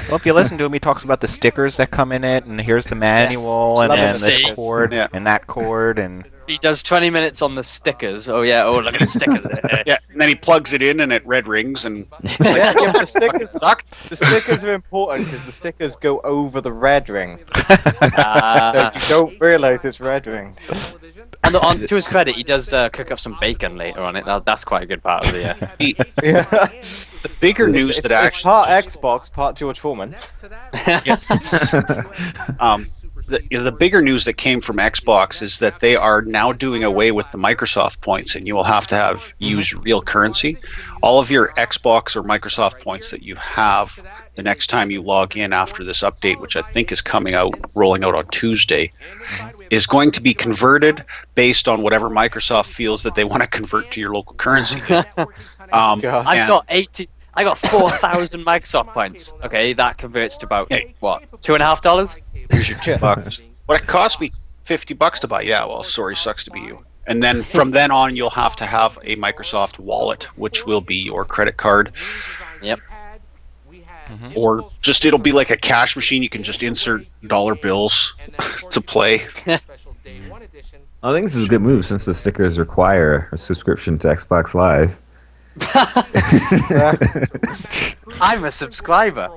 Well, if you listen to him, he talks about the stickers that come in it, and here's the manual, and Some then of the this stickers. cord, Yeah. and that cord, and He does 20 minutes on the stickers. Oh yeah. Oh, look at the stickers. Yeah, and then he plugs it in, and it red rings, and Yeah, but sucked. the stickers are important because the stickers go over the red ring. So Uh, you don't realise it's red ringed. to his credit, he does cook up some bacon later on it. That's quite a good part of the. Yeah. The bigger news It's that actually part Xbox, part George Foreman. the bigger news that came from Xbox is that they are now doing away with the Microsoft points, and you will have to use real currency. All of your Xbox or Microsoft points that you have the next time you log in after this update, which I think is rolling out on Tuesday, is going to be converted based on whatever Microsoft feels that they want to convert to your local currency. God. I got 4,000 Microsoft points. Okay, that converts to about what, $2.50? Here's your $2. What it cost me $50 to buy. Yeah, well, sorry, sucks to be you. And then from then on, you'll have to have a Microsoft wallet, which will be your credit card, Yep. or just it'll be like a cash machine. You can just insert dollar bills to play. I think this is a good move since the stickers require a subscription to Xbox Live. I'm a subscriber.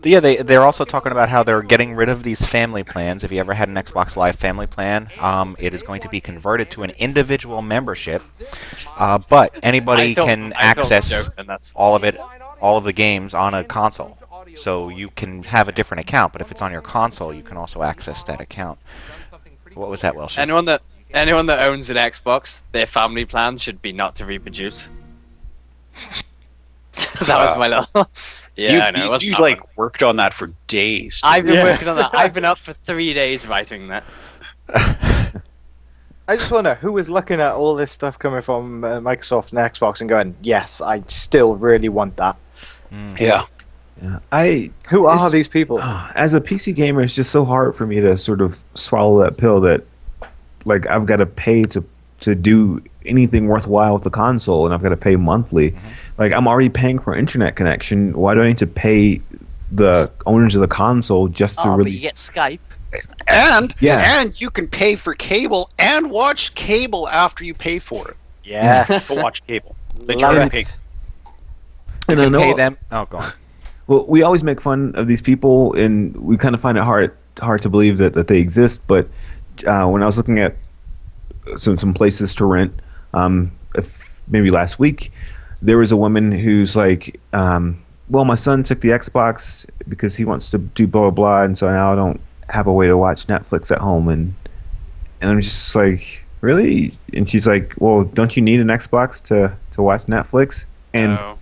Yeah, they're also talking about how they're getting rid of these family plans. If you ever had an Xbox Live family plan, it is going to be converted to an individual membership. But anybody can access all of the games on a console. So you can have a different account, but if it's on your console, you can also access that account. What was that, Welshy? Anyone that owns an Xbox, their family plan should be not to reproduce. That was my little. Yeah, I know. It wasn't You that like one. worked on that for days. I've been Yeah. working on that. I've been up for 3 days writing that. I just wonder who was looking at all this stuff coming from Microsoft and Xbox and going, "Yes, I still really want that." Yeah. Yeah, Who are It's- these people? as a PC gamer, it's just so hard for me to sort of swallow that pill that, like, I've got to pay to do anything worthwhile with the console, and I've got to pay monthly. Like, I'm already paying for internet connection. Why do I need to pay the owners of the console just to But really? you get Skype. And Yeah. and you can pay for cable and watch cable after you pay for it. Yes. To watch cable. That Love you're it. paying. And You I can pay know. them. Oh, go on. Well, we always make fun of these people, and we kind of find it hard to believe that they exist. But when I was looking at some places to rent, maybe last week, there was a woman who's like, well, my son took the Xbox because he wants to do blah blah blah, and so now I don't have a way to watch Netflix at home, and I'm just like, really? And she's like, well, don't you need an Xbox to watch Netflix? And No.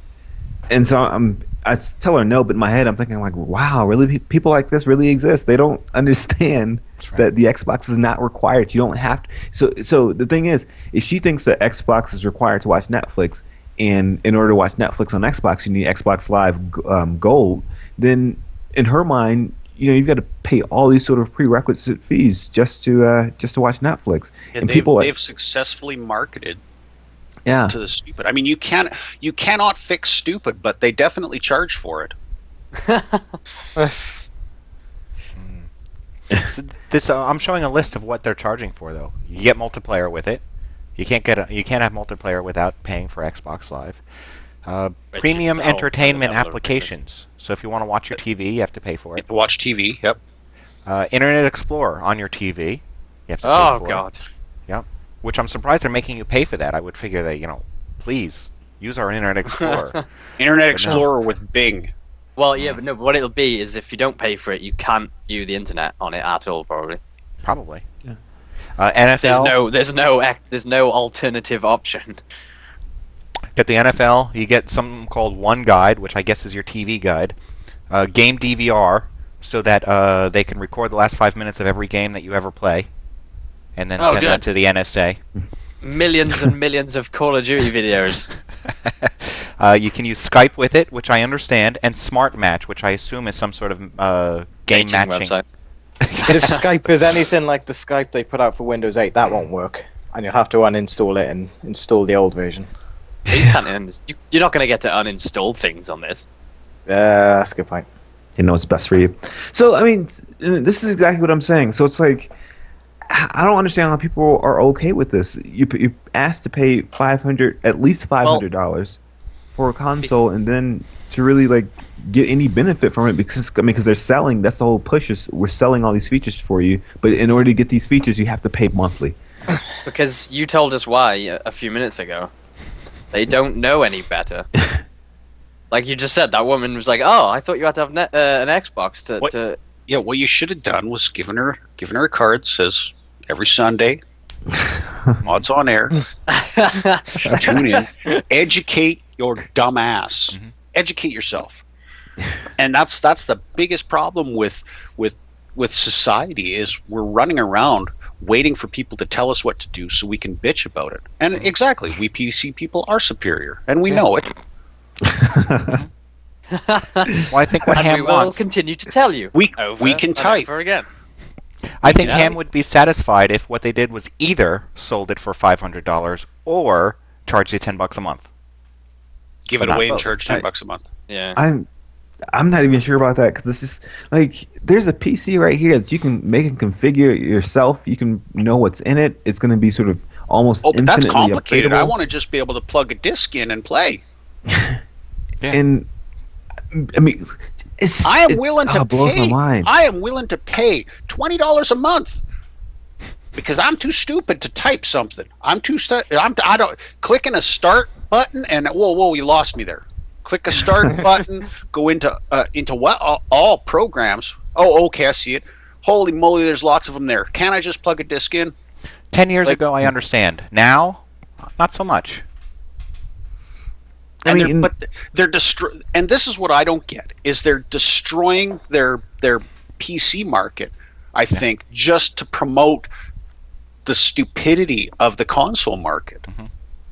and so I tell her no, but in my head I'm thinking, like, wow, really, people like this really exist. They don't understand That's right. that the Xbox is not required. You don't have to. So the thing is, if she thinks that Xbox is required to watch Netflix, and in order to watch Netflix on Xbox, you need Xbox Live Gold, then in her mind, you've got to pay all these sort of prerequisite fees just to watch Netflix. Yeah, And they've successfully marketed yeah. to the stupid. I mean, you cannot fix stupid, but they definitely charge for it. So this I'm showing a list of what they're charging for, though. You get multiplayer with it. You can't have multiplayer without paying for Xbox Live. Premium itself entertainment is a level of applications. So if you want to watch your TV, you have to pay for it. To watch TV, yep. Internet Explorer on your TV, you have to pay Oh for God. it. Yep. Which I'm surprised they're making you pay for that. I would figure that, please use our Internet Explorer. Internet no. Explorer with Bing. Well, yeah, but what it'll be is if you don't pay for it, you can't view the internet on it at all, probably. Probably. Yeah. NFL. There's no alternative option. Get the NFL. You get something called One Guide, which I guess is your TV guide. Game DVR, so that they can record the last 5 minutes of every game that you ever play, and then send that to the NSA. Millions and millions of Call of Duty videos. You can use Skype with it, which I understand, and Smart Match, which I assume is some sort of game Dating matching. website. If Skype is anything like the Skype they put out for Windows 8, that won't work. And you'll have to uninstall it and install the old version. You can't you're not going to get to uninstall things on this. That's a good point. You know what's best for you. So, I mean, this is exactly what I'm saying. So it's like, I don't understand how people are okay with this. You're asked to pay at least $500 for a console, and then to really get any benefit from it because they're selling. That's the whole push. Is we're selling all these features for you, but in order to get these features, you have to pay monthly. Because you told us why a few minutes ago. They don't know any better. Like you just said, that woman was like, "Oh, I thought you had to have an Xbox to." Yeah, what you should have done was given her a card that says every Sunday, MODSonair, tune in, educate your dumb ass, educate yourself, and that's the biggest problem with society is we're running around waiting for people to tell us what to do so we can bitch about it. And exactly, we PC people are superior, and we know it. Well, I think what and Ham we will wants. continue to tell you. We over can and type. over again. I think Yeah. Ham would be satisfied if what they did was either sold it for $500 or charged you $10 a month. Give But it not away and both. charge $10 a month. Yeah. I'm not even sure about that because it's just there's a PC right here that you can make and configure yourself. You can know what's in it. It's going to be sort of almost Oh, but that's infinitely complicated. upgradable. I want to just be able to plug a disc in and play. And I mean, I am willing to it blows pay. my mind. I am willing to pay $20 a month because I'm too stupid to type something. I don't clicking a start button and whoa, you lost me there. Click a start button, go into what all programs. Oh, okay, I see it. Holy moly, there's lots of them there. Can't I just plug a disc in? 10 years ago, I understand. Now, not so much. But they're and this is what I don't get is they're destroying their PC market. I think just to promote the stupidity of the console market.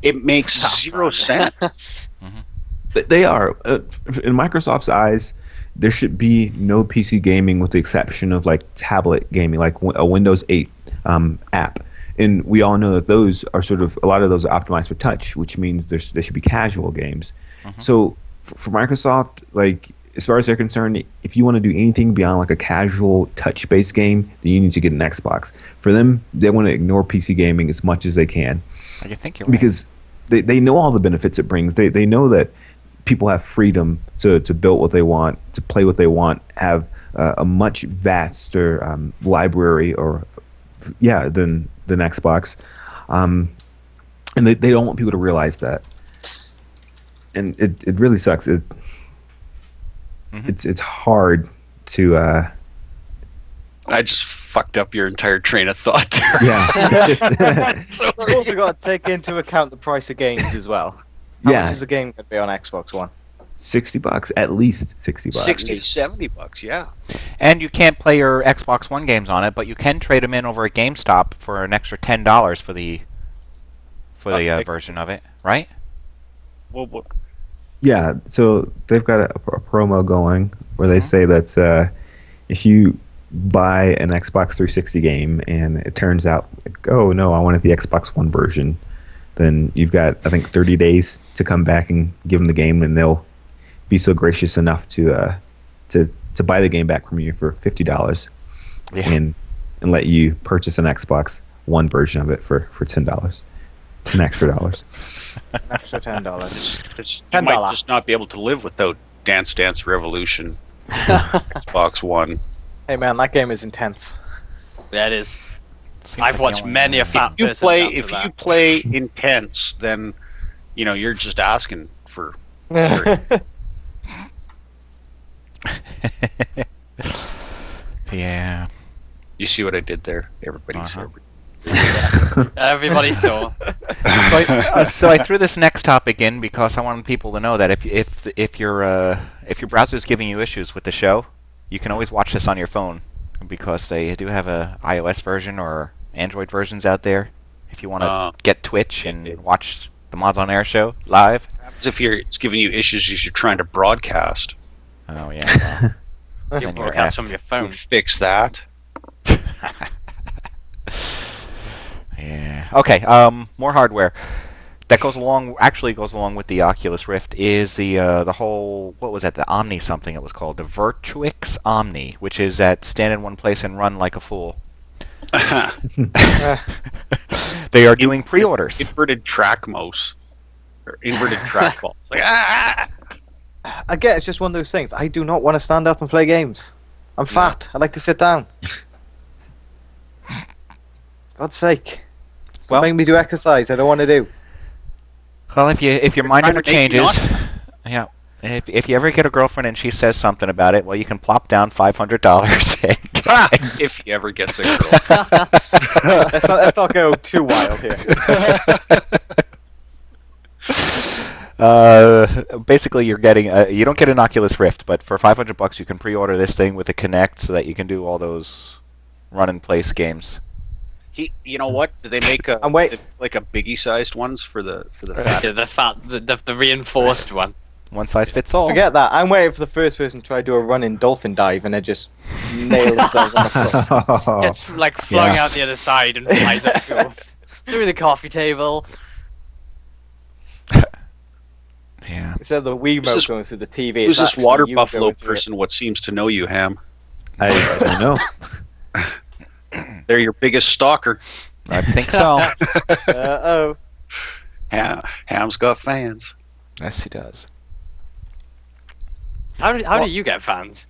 It makes zero sense. They are in Microsoft's eyes. There should be no PC gaming with the exception of tablet gaming, like a Windows 8 app. and we all know that those are sort of a lot of those are optimized for touch, which means there should be casual games. So for Microsoft, like as far as they're concerned, if you want to do anything beyond like a casual touch-based game, then you need to get an Xbox. For them, they want to ignore PC gaming as much as they can. I think you're right. Because they know all the benefits it brings. They know that people have freedom to build what they want, to play what they want, have a much vaster library than Xbox, and they don't want people to realize that. And it really sucks. It's hard to. I just fucked up your entire train of thought there. Yeah. You've also got to take into account the price of games as well. How much is a game going to be on Xbox One? $60, at least $60. 60, $70, yeah. And you can't play your Xbox One games on it, but you can trade them in over at GameStop for an extra $10 for the version of it, right? Well, Yeah, so they've got a promo going where they say that if you buy an Xbox 360 game and it turns out, like, oh no, I wanted the Xbox One version, then you've got, I think, 30 days to come back and give them the game, and they'll be so gracious enough to buy the game back from you for $50 and let you purchase an Xbox One version of it for $10. $10 extra. An extra $10. You might just not be able to live without Dance Dance Revolution, Xbox One. Hey man, that game is intense. That is. Seems I've like watched the only many a one. fat If person dance you with that. play intense, then you're just asking for. Yeah. You see what I did there? Everybody's Everybody saw. So I threw this next topic in because I wanted people to know that if your browser is giving you issues with the show, you can always watch this on your phone because they do have a iOS version or Android versions out there. If you want to get Twitch and watch the MODSonair show live. If it's giving you issues as you're trying to broadcast. Oh yeah. Well, You then you're broadcast effed. from your phone. Fix that. Yeah. Okay. More hardware that goes along with the Oculus Rift is the whole, what was that, the Omni something it was called, the Virtuix Omni, which is that stand in one place and run like a fool. They are doing pre-orders. Inverted track mouse. Or inverted track ball. Like, Again, it's just one of those things. I do not want to stand up and play games. I'm fat. I like to sit down. God's sake. Stop making me do exercise I don't want to do. Well, if your mind trying ever to make you changes, yeah. If you ever get a girlfriend and she says something about it, well, you can plop down $500. if he ever gets a girl. Let's not go too wild here. Basically, you're getting you don't get an Oculus Rift, but for $500 you can pre-order this thing with a Kinect so that you can do all those run-and-place games. You know what? Do they make like a biggie-sized ones for the fat? Yeah, the reinforced one. One size fits all. Forget that. I'm waiting for the first person to try to do a running dolphin dive and they just nail themselves on the floor. Gets like flung out the other side and flies up through the coffee table. Yeah. Instead of the Wiimote going through the TV. Who's it's this water actually you buffalo going through it. person? What seems to know you, Ham? I don't know. They're your biggest stalker. I think so. Uh-oh. Ham's got fans. Yes, he does. How do you get fans?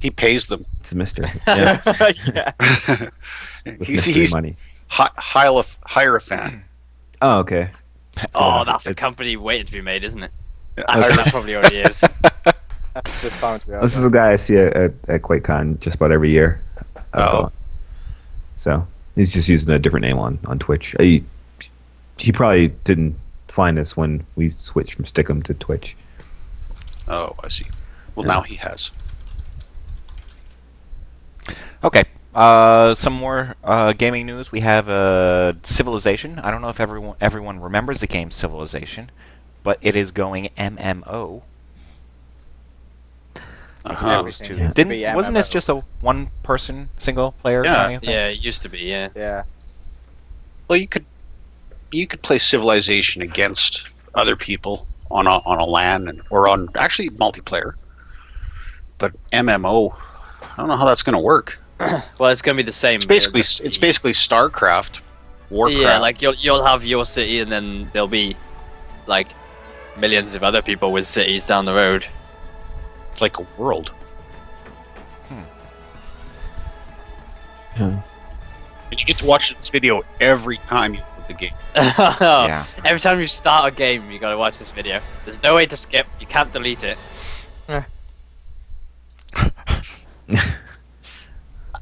He pays them. It's a mystery. Yeah. Yeah. With He's mystery money. hire a fan. Oh, okay. Oh, that's a It's- company waiting to be made, isn't it? Yeah. Actually, that probably already is. That's this bound to be This is a guy I see at QuakeCon just about every year. Oh. So he's just using a different name on Twitch. He probably didn't find us when we switched from Stickum to Twitch. Oh, I see. Well, Yeah. now he has. Okay. Some more gaming news. We have Civilization. I don't know if everyone remembers the game Civilization, but it is going MMO. as Uh-huh. opposed to. Everything used to be Wasn't this MMO. just a one-person single-player Yeah. kind of thing? Yeah, it used to be. Yeah. Yeah. Well, you could play Civilization against other people on a LAN or on actually multiplayer. But MMO, I don't know how that's going to work. Well, it's gonna be the same. It's basically StarCraft, Warcraft. Yeah, like you'll have your city, and then there'll be like millions of other people with cities down the road. It's like a world. Yeah. And you get to watch this video every time you play the game. Yeah. Every time you start a game, you gotta watch this video. There's no way to skip. You can't delete it.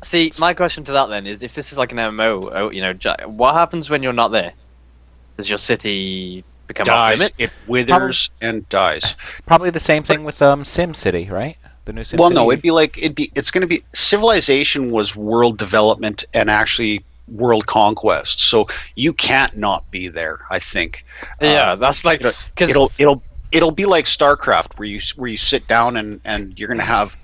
See, my question to that then is, if this is like an MMO, you know, what happens when you're not there? Does your city become off Dies. limit? It withers and dies. Probably the same thing with Sim City, right? The new Sim Well, City. no, it's going to be Civilization was world development and actually world conquest. So you can't not be there. I think. Yeah, that's like because It'll be like StarCraft, where you sit down and you're gonna have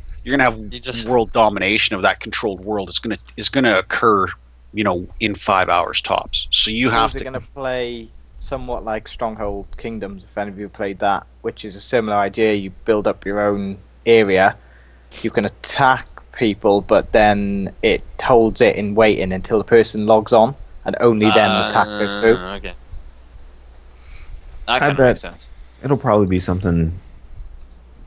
world domination of that controlled world. Is gonna occur, in 5 hours tops. So you have to. Going to play somewhat like Stronghold Kingdoms, if any of you played that, which is a similar idea. You build up your own area. You can attack people, but then it holds it in waiting until the person logs on, and only then the attack goes through. Okay. That I kind of bet makes sense. It'll probably be something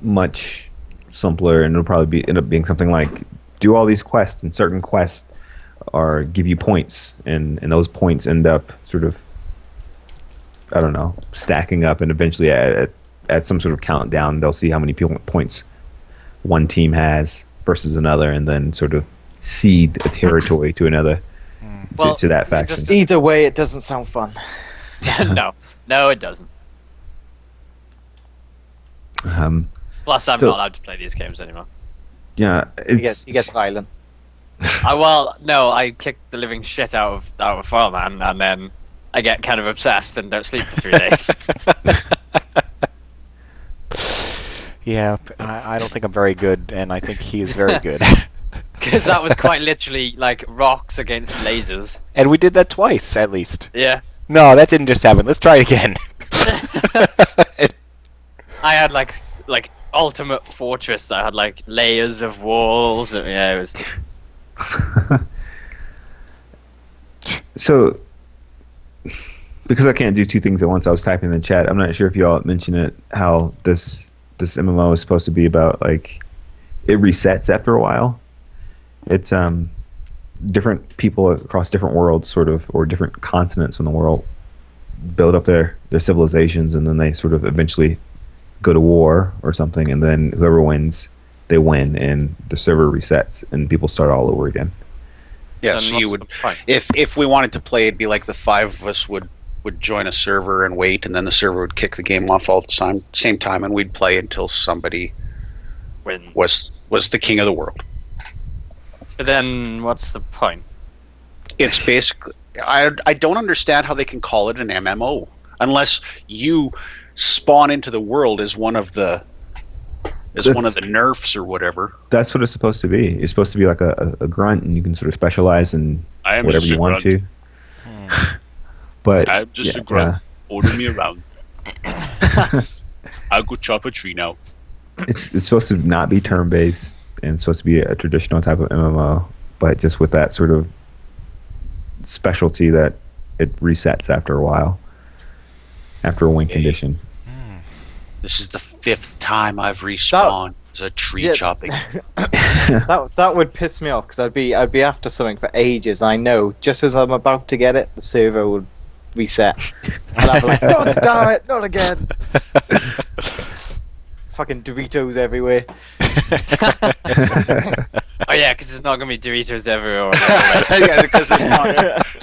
much simpler, and it'll probably end up being something like do all these quests, and certain quests are give you points, and those points end up sort of, I don't know, stacking up, and eventually at some sort of countdown, they'll see how many points one team has versus another, and then sort of cede a territory to another Well, to that faction. Either way, it doesn't sound fun. No, it doesn't. Plus, I'm So- not allowed to play these games anymore. Yeah, You get violent. I kicked the living shit out of foyleman, and then I get kind of obsessed and don't sleep for 3 days. Yeah, I don't think I'm very good, and I think he's very good. Because that was quite literally like rocks against lasers. And we did that twice, at least. Yeah. No, that didn't just happen. Let's try it again. I had like ultimate fortress. I had like layers of walls. Yeah, it was. So, because I can't do two things at once, I was typing in the chat. I'm not sure if y'all mentioned it, how this MMO is supposed to be about, like, it resets after a while. It's different people across different worlds, sort of, or different continents in the world, build up their civilizations, and then they sort of eventually go to war or something, and then whoever wins, they win, and the server resets, and people start all over again. Yeah, Then so you what's would, the point? if we wanted to play, it'd be like the 5 of us would join a server and wait, and then the server would kick the game off all the same time, and we'd play until somebody Wins. was the king of the world. But then, what's the point? It's basically, I don't understand how they can call it an MMO unless you spawn into the world as one of the nerfs or whatever. That's what it's supposed to be. It's supposed to be like a grunt, and you can sort of specialize in I am whatever just you a want grunt. to. But I'm just yeah, a grunt. Order me around. I'll go chop a tree now. it's supposed to not be turn based, and it's supposed to be a traditional type of MMO, but just with that sort of specialty that it resets after a while, after a win condition. This is the 5th time I've respawned as a tree chopping. That would piss me off, because I'd be after something for ages. I know just as I'm about to get it, the server would reset, and I'd be like, "God damn it, not again!" Fucking Doritos everywhere. Oh yeah, because there's not gonna be Doritos everywhere. Yeah, because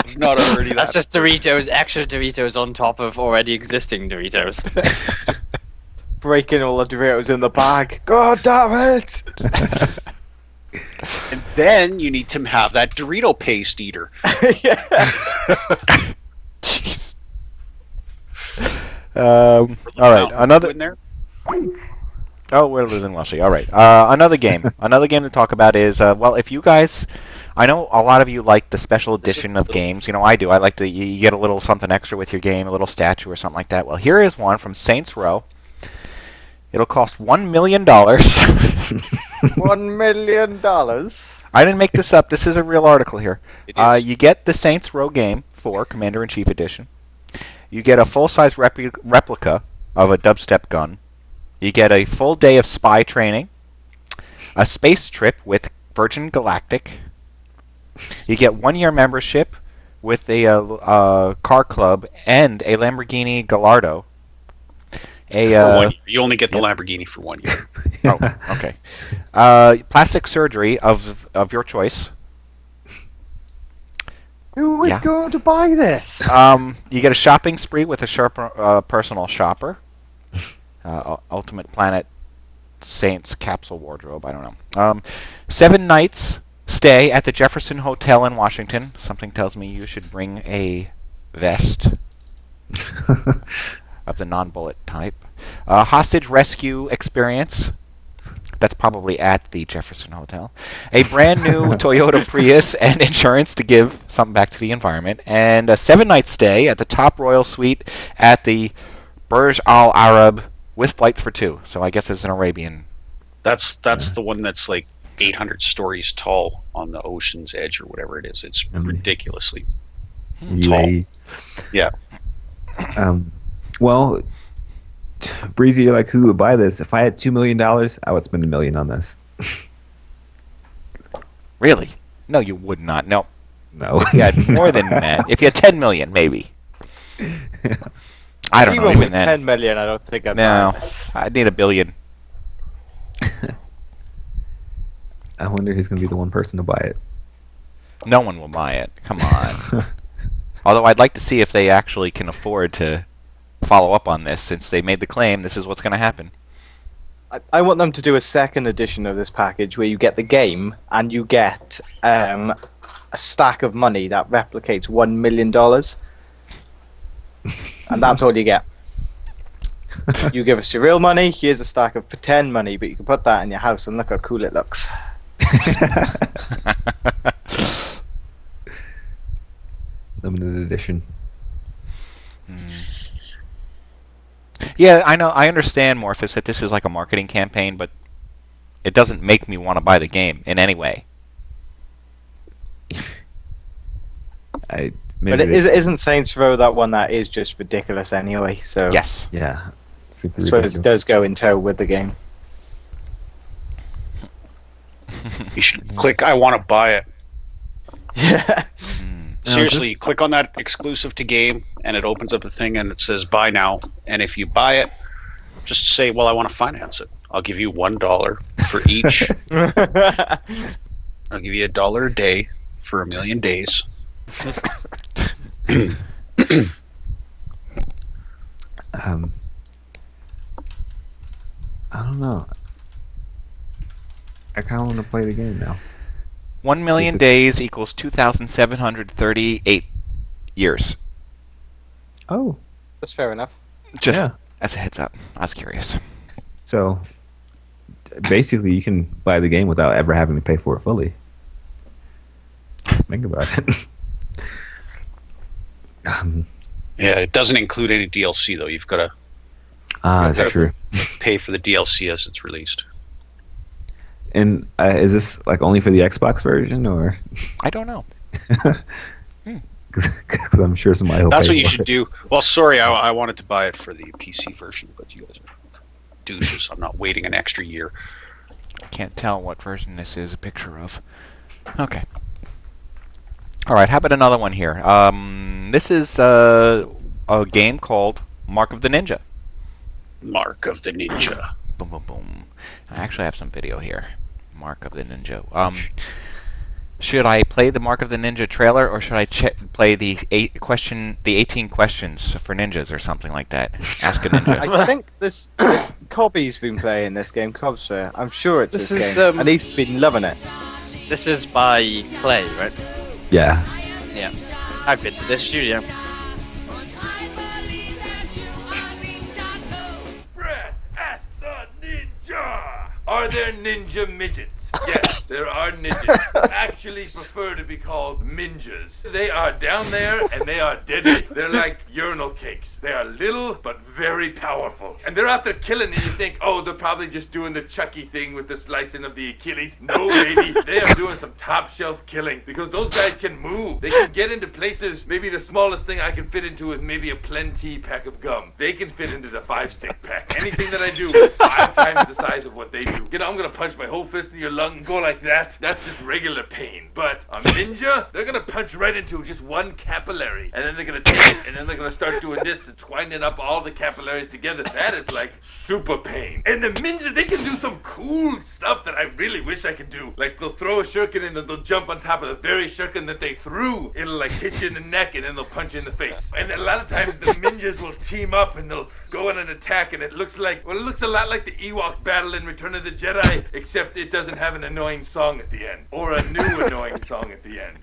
it's not already That's that. just Doritos, extra Doritos on top of already existing Doritos. Breaking all the Doritos in the bag. God damn it! And then you need to have that Dorito paste eater. Jeez. All right, Now, another. in there. Oh, we're losing Welshy. All right. Another game. Another game to talk about is, well, if you guys... I know a lot of you like the special edition of games. You know, I do. I like you get a little something extra with your game, a little statue or something like that. Well, here is one from Saints Row. It'll cost $1 million. $1 million? I didn't make this up. This is a real article here. It is. You get the Saints Row game 4, Commander-in-Chief Edition. You get a full-size replica of a dubstep gun. You get a full day of spy training. A space trip with Virgin Galactic. You get 1-year membership with a car club and a Lamborghini Gallardo. For 1 year. You only get the Lamborghini for 1 year. Oh, okay. Plastic surgery of your choice. Who is going to buy this? You get a shopping spree with a personal shopper. Ultimate Planet Saints capsule wardrobe. I don't know. 7 nights stay at the Jefferson Hotel in Washington. Something tells me you should bring a vest of the non-bullet type. Hostage rescue experience. That's probably at the Jefferson Hotel. A brand new Toyota Prius and insurance to give something back to the environment. And a 7-night stay at the top royal suite at the Burj Al Arab with flights for 2. So I guess it's an Arabian. That's the one that's like 800 stories tall on the ocean's edge or whatever it is. It's ridiculously tall. Yeah. Well, Breezy, you're like, who would buy this? If I had $2 million, I would spend $1 million on this. Really? No, you would not. No. No. If you had more than that. If you had 10 million, maybe. I don't know. Even Even with then. 10 million, I don't think I'd No. buy it. I'd need $1 billion. I wonder who's going to be the one person to buy it. No one will buy it. Come on. Although I'd like to see if they actually can afford to follow up on this, since they made the claim this is what's going to happen. I want them to do a second edition of this package where you get the game and you get a stack of money that replicates $1 million. And that's all you get. You give us your real money, here's a stack of pretend money, but you can put that in your house and look how cool it looks. Limited edition. Yeah, I know. I understand, Morphus, that this is like a marketing campaign, but it doesn't make me want to buy the game in any way. But isn't Saints Row that one that is just ridiculous anyway? So Yes. Yeah. Super so ridiculous. it does go in tow with the game. You should click I want to buy it. Yeah. Seriously, you click on that exclusive to game, and it opens up the thing, and it says buy now. And if you buy it, just say, well, I want to finance it. I'll give you $1 for each. I'll give you $1 a day for 1 million days. I don't know. I kind of want to play the game now. 1 million days equals 2,738 years. Oh. That's fair enough. Just Yeah. as a heads up. I was curious. So, basically, you can buy the game without ever having to pay for it fully. Think about it. Yeah, it doesn't include any DLC, though. You've got to That's true. pay for the DLC as it's released. And is this like only for the Xbox version, or? I don't know. Because I'm sure somebody will That's pay what you for should it. do. Well, sorry, I wanted to buy it for the PC version, but you guys are douches. I'm not waiting an extra year. I can't tell what version this is a picture of. Okay. All right, how about another one here? This is a game called Mark of the Ninja. Mark of the Ninja. Boom, boom, boom. I actually have some video here. Mark of the Ninja. Should I play the Mark of the Ninja trailer, or should I play the 18 questions for ninjas or something like that? Ask a ninja. I think this Cobby's been playing this game, Cobsphere. I'm sure it's this game. And he's been loving it. This is by Clay, right? Yeah. Yeah. I've been to this studio. Brad asks a ninja. there ninja midgets? Yes, there are ninjas who actually prefer to be called minjas. They are down there and they are deadly. They're like urinal cakes. They are little but very powerful. And they're out there killing and you think, oh, they're probably just doing the Chucky thing with the slicing of the Achilles. No, baby. They are doing some top shelf killing because those guys can move. They can get into places. Maybe the smallest thing I can fit into is maybe a plenty pack of gum. They can fit into the 5-stick pack. Anything that I do is 5 times the size of what they do. You know, I'm gonna punch my whole fist in your lung and go like that. That's just regular pain. But a ninja, they're gonna punch right into just one capillary. And then they're gonna take it and then they're gonna start doing this and twining up all the capillaries together. That is like super pain. And the ninja, they can do some cool stuff that I really wish I could do. Like they'll throw a shuriken and then they'll jump on top of the very shuriken that they threw. It'll like hit you in the neck and then they'll punch you in the face. And a lot of times the ninjas will team up and they'll go on an attack and it looks like, well, it looks a lot like the Ewok battle in Return of the Jedi, except it doesn't have an annoying song at the end. Or a new annoying song at the end.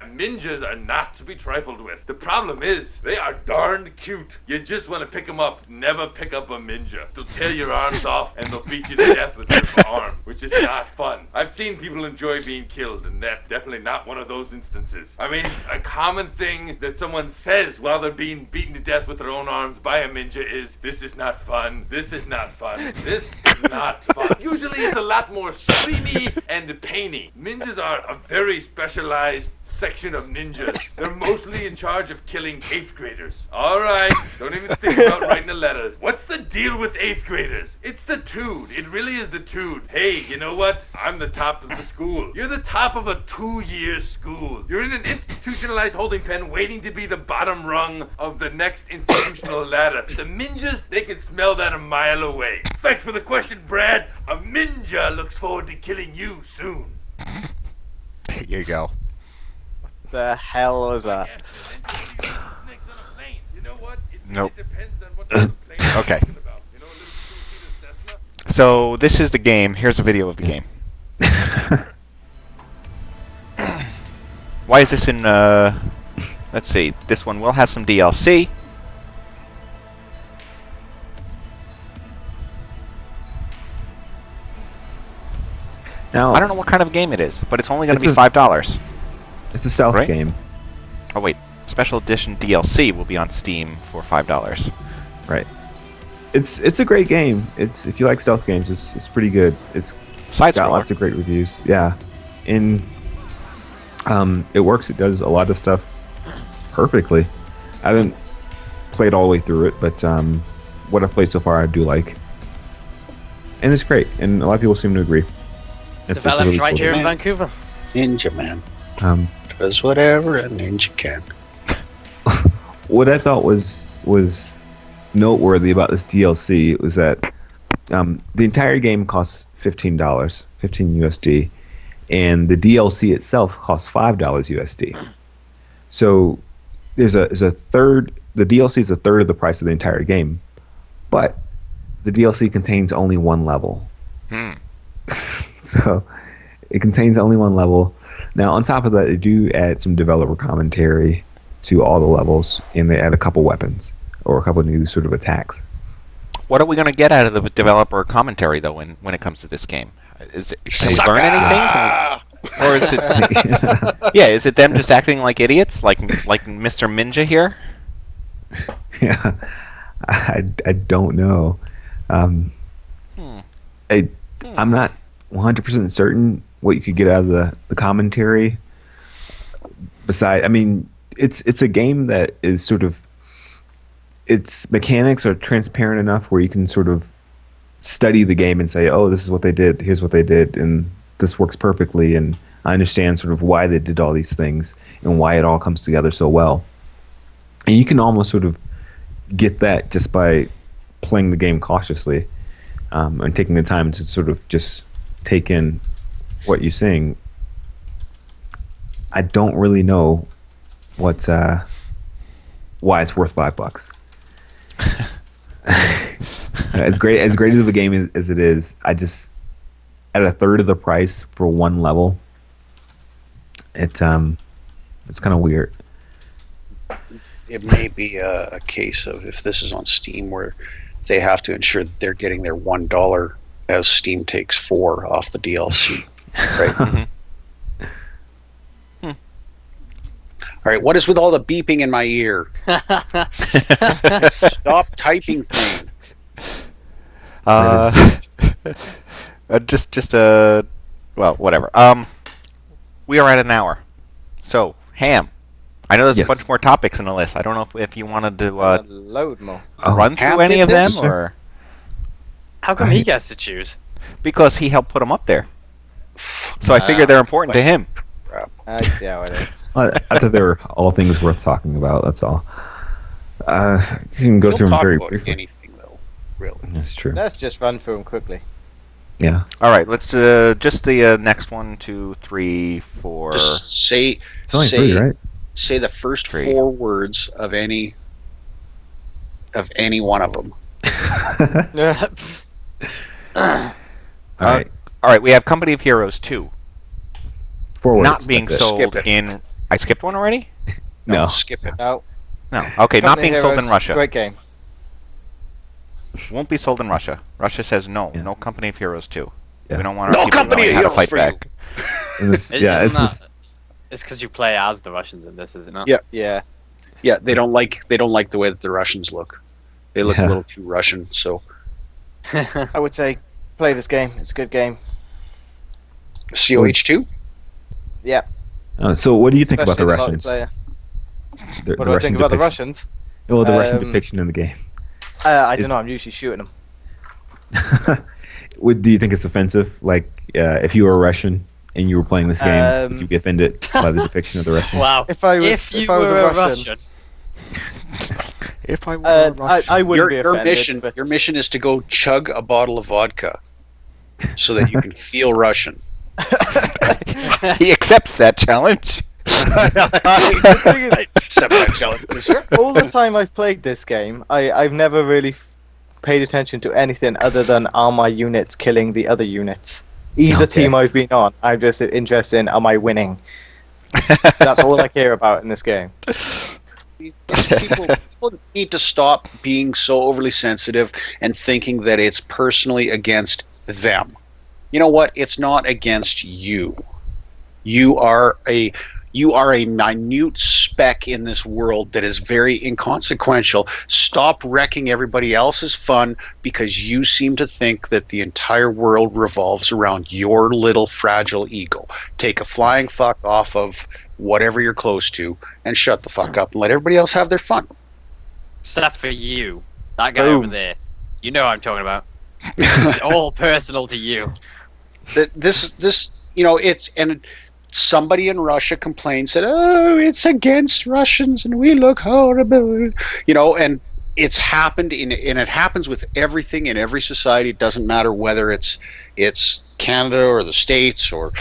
Ninjas are not to be trifled with. The problem is, they are darned cute. You just want to pick them up. Never pick up a ninja. They'll tear your arms off and they'll beat you to death with their arm, which is not fun. I've seen people enjoy being killed, and that's definitely not one of those instances. I mean, a common thing that someone says while they're being beaten to death with their own arms by a ninja is, this is not fun. This is not fun. This is not fun. Usually it's a lot more screamy and painy. Ninjas are a very specialized section of ninjas. They're mostly in charge of killing 8th graders. Alright, don't even think about writing a letter. What's the deal with 8th graders? It's the tood. It really is the tood. Hey, you know what? I'm the top of the school. You're the top of a 2-year school. You're in an institutionalized holding pen waiting to be the bottom rung of the next institutional ladder. The ninjas, they can smell that a mile away. Thanks for the question, Brad. A ninja looks forward to killing you soon. There you go. The hell was that? Nope. Okay. So this is the game. Here's a video of the game. Why is this in, let's see, this one will have some DLC. Now, I don't know what kind of game it is, but it's only going to be $5. It's a stealth game. Oh wait, special edition DLC will be on Steam for $5. Right. It's a great game. It's, if you like stealth games, it's pretty good. It's got lots of great reviews. Yeah, and it works. It does a lot of stuff perfectly. I haven't played all the way through it, but what I've played so far, I do like, and it's great. And a lot of people seem to agree. Developed it's really right cool here game. in Vancouver. Ninja man. Does whatever a ninja can. What I thought was noteworthy about this DLC was that the entire game costs $15, 15 USD, and the DLC itself costs $5 USD. So there's a third. The DLC is a third of the price of the entire game, but the DLC contains only one level. So it contains only one level. Now, on top of that, they do add some developer commentary to all the levels, and they add a couple weapons or a couple new sort of attacks. What are we going to get out of the developer commentary, though, when it comes to this game? Can we learn anything? Or is it? Yeah, is it them just acting like idiots, like Mr. Ninja here? Yeah, I don't know. I'm not 100% certain what you could get out of the commentary. Besides, I mean, it's a game that is sort of, its mechanics are transparent enough where you can sort of study the game and say, oh, this is what they did, here's what they did, and this works perfectly, and I understand sort of why they did all these things and why it all comes together so well. And you can almost sort of get that just by playing the game cautiously, and taking the time to sort of just take in what you're seeing. I don't really know what why it's worth $5. As great as the game as it is, I just, at a third of the price for one level, it's kind of weird. It may be a case of, if this is on Steam, where they have to ensure that they're getting their $1 as Steam takes 4 off the DLC. Right. All right, what is with all the beeping in my ear? Stop typing things. Well, whatever. We are at an hour. So, Ham, I know there's a bunch more topics in the list. I don't know if you wanted to load more. Run through any of them, or how come he gets to choose? Because he helped put them up there. So I figured they're important to him. I see how it is. I thought they were all things worth talking about. That's all. You can go through them very briefly. Anything though, really. That's true. Let's just run through them quickly. Yeah. All right. Let's do just the next 1, 2, 3, 4. Just say. It's only 3, right? Say the first 4 words of any one of them. All right. All right. We have Company of Heroes 2. 4 words. Not being sold in. I skipped one already. No. Skip it. No. No. Okay. Not being sold in Russia. Great game. Won't be sold in Russia. Russia says no. Yeah. No Company of Heroes 2. Yeah. We don't want our No people Company knowing of how to Heroes fight for back. It's because you play as the Russians in this, is it not? Yeah. Yeah. Yeah, they don't like the way that the Russians look. They look a little too Russian. So I would say play this game. It's a good game. COH2. Yeah. So what do you think about the Especially Russians? multiplayer. What do I think about the Russians? Well, the Russian depiction in the game. I don't know. I'm usually shooting them. Do you think it's offensive? Like, if you were a Russian and you were playing this game, would you be offended by the depiction of the Russians? Wow. If I was a Russian. If I were a Russian. I wouldn't be offended. Your mission is to go chug a bottle of vodka so that you can feel Russian. He accepts that challenge. Accept that challenge, sir. All the time I've played this game, I've never really paid attention to anything other than are my units killing the other units. Either team I've been on, I'm just interested in am I winning. That's all I care about in this game. People need to stop being so overly sensitive and thinking that it's personally against them. You know what? It's not against you. You are a minute speck in this world that is very inconsequential. Stop wrecking everybody else's fun because you seem to think that the entire world revolves around your little fragile ego. Take a flying fuck off of whatever you're close to and shut the fuck up and let everybody else have their fun. Except for you. That guy over there. You know what I'm talking about. It's all personal to you. This, you know, somebody in Russia complains that, oh, it's against Russians and we look horrible, you know, and it's happened and it happens with everything in every society. It doesn't matter whether it's Canada or the States or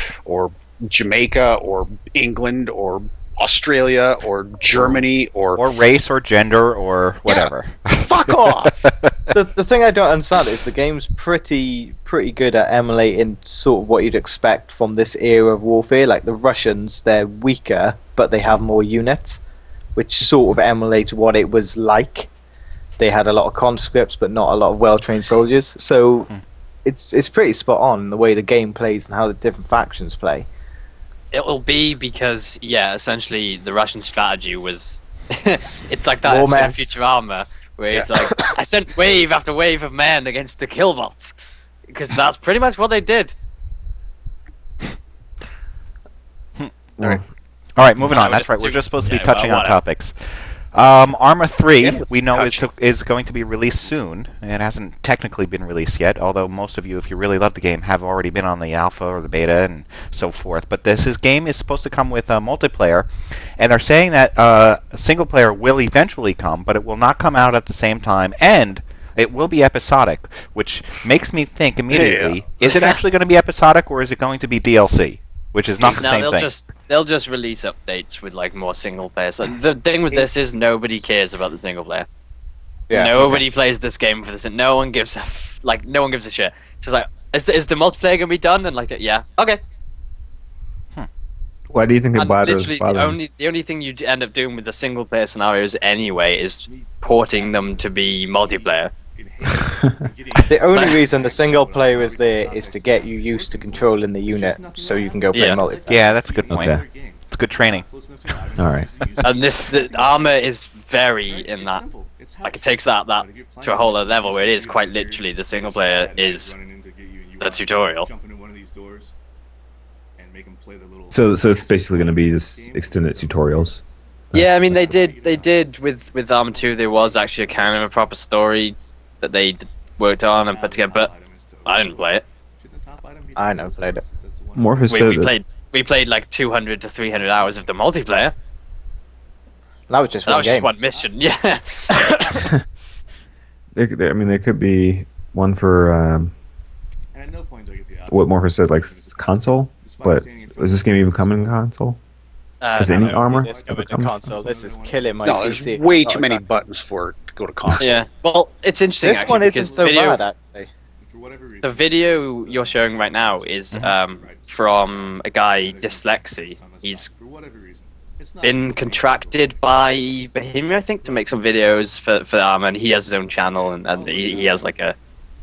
Jamaica or England or Australia or Germany or race or gender or whatever. Yeah, fuck off. The thing I don't understand is the game's pretty good at emulating sort of what you'd expect from this era of warfare. Like the Russians, they're weaker, but they have more units, which sort of emulates what it was like. They had a lot of conscripts, but not a lot of well-trained soldiers. So it's pretty spot on the way the game plays and how the different factions play. It'll be because, essentially the Russian strategy was... it's like that War episode of Futurama, where it's like, I sent wave after wave of men against the killbots. Because that's pretty much what they did. All right, moving on. That's right. We're just supposed to be touching on topics. Arma 3, we know is going to be released soon. It hasn't technically been released yet, although most of you, if you really love the game, have already been on the alpha or the beta and so forth. But this game is supposed to come with multiplayer, and they're saying that single player will eventually come, but it will not come out at the same time, and it will be episodic, which makes me think immediately, is it actually going to be episodic, or is it going to be DLC? Which is not the same thing. They'll just release updates with like more single player. So the thing with this is nobody cares about the single player. Yeah, nobody plays this game for this. No one gives no one gives a shit. It's just like, is the multiplayer gonna be done? And like, yeah, okay. Why do you think they bother? Literally, the only thing you end up doing with the single player scenarios anyway is porting them to be multiplayer. The only reason the single player is there is to get you used to controlling the unit, so you can go play multiplayer. Yeah, that's a good point. Okay. It's good training. All right. And the armor is very in that. Like it takes that to a whole other level where it is quite literally the single player is the tutorial. So it's basically going to be just extended tutorials. Yeah, I mean they did with Arma 2. There was actually a kind of a proper story that they worked on and put together, but I didn't play it. I never played it. Morpheus said We played like 200 to 300 hours of the multiplayer. That was just That one was game. just one mission. Yeah. I mean, there could be one for what Morpheus said, like console. But is this game even coming in console? Is any armor This ever coming to come? console. This is killing my No, there's PC. way Oh, too many exactly. buttons for it to go to console. Yeah. Well, it's interesting. This actually, one isn't because so video, bad, actually. the video you're showing right now is from a guy, Dyslexy. He's been contracted by Bohemia, I think, to make some videos for Arma, and he has his own channel, and he has like a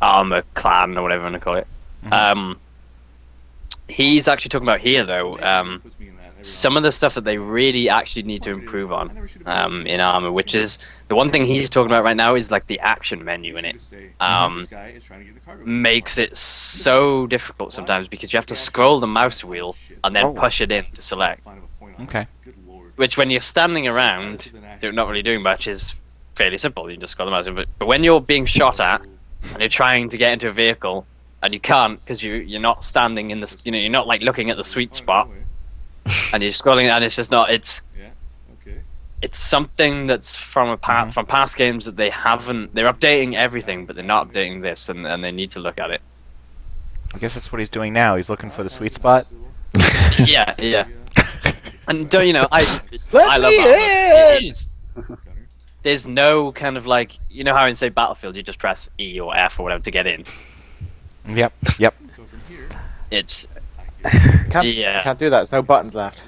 Arma clan or whatever you want to call it. He's actually talking about here though. Some of the stuff that they really actually need to improve on in Arma, which is the one thing he's talking about right now is like the action menu in it. Makes it so difficult sometimes because you have to scroll the mouse wheel and then push it in to select. Okay. Which when you're standing around, not really doing much, is fairly simple. You just scroll the mouse wheel. But when you're being shot at and you're trying to get into a vehicle and you can't because you're not standing in the, you're not like looking at the sweet spot. And you're scrolling, and it's just not. It's something that's from from past games that they haven't. They're updating everything, but they're not updating this, and they need to look at it. I guess that's what he's doing now. He's looking for the sweet spot. Yeah. And don't you know? I love Arma. It is. There's no kind of like how in say Battlefield you just press E or F or whatever to get in. Yep. It's Can't do that. There's no buttons left.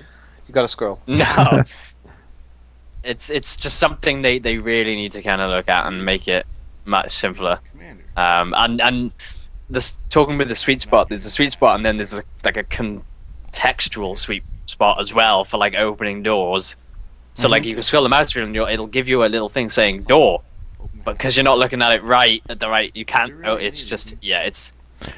You gotta scroll. no. It's just something they really need to kind of look at and make it much simpler. And this talking with the sweet spot. There's a sweet spot, and then there's like a contextual sweet spot as well for like opening doors. So like you can scroll the mouse wheel and it'll give you a little thing saying door, but because you're not looking at it you can't. Oh, it's just it's.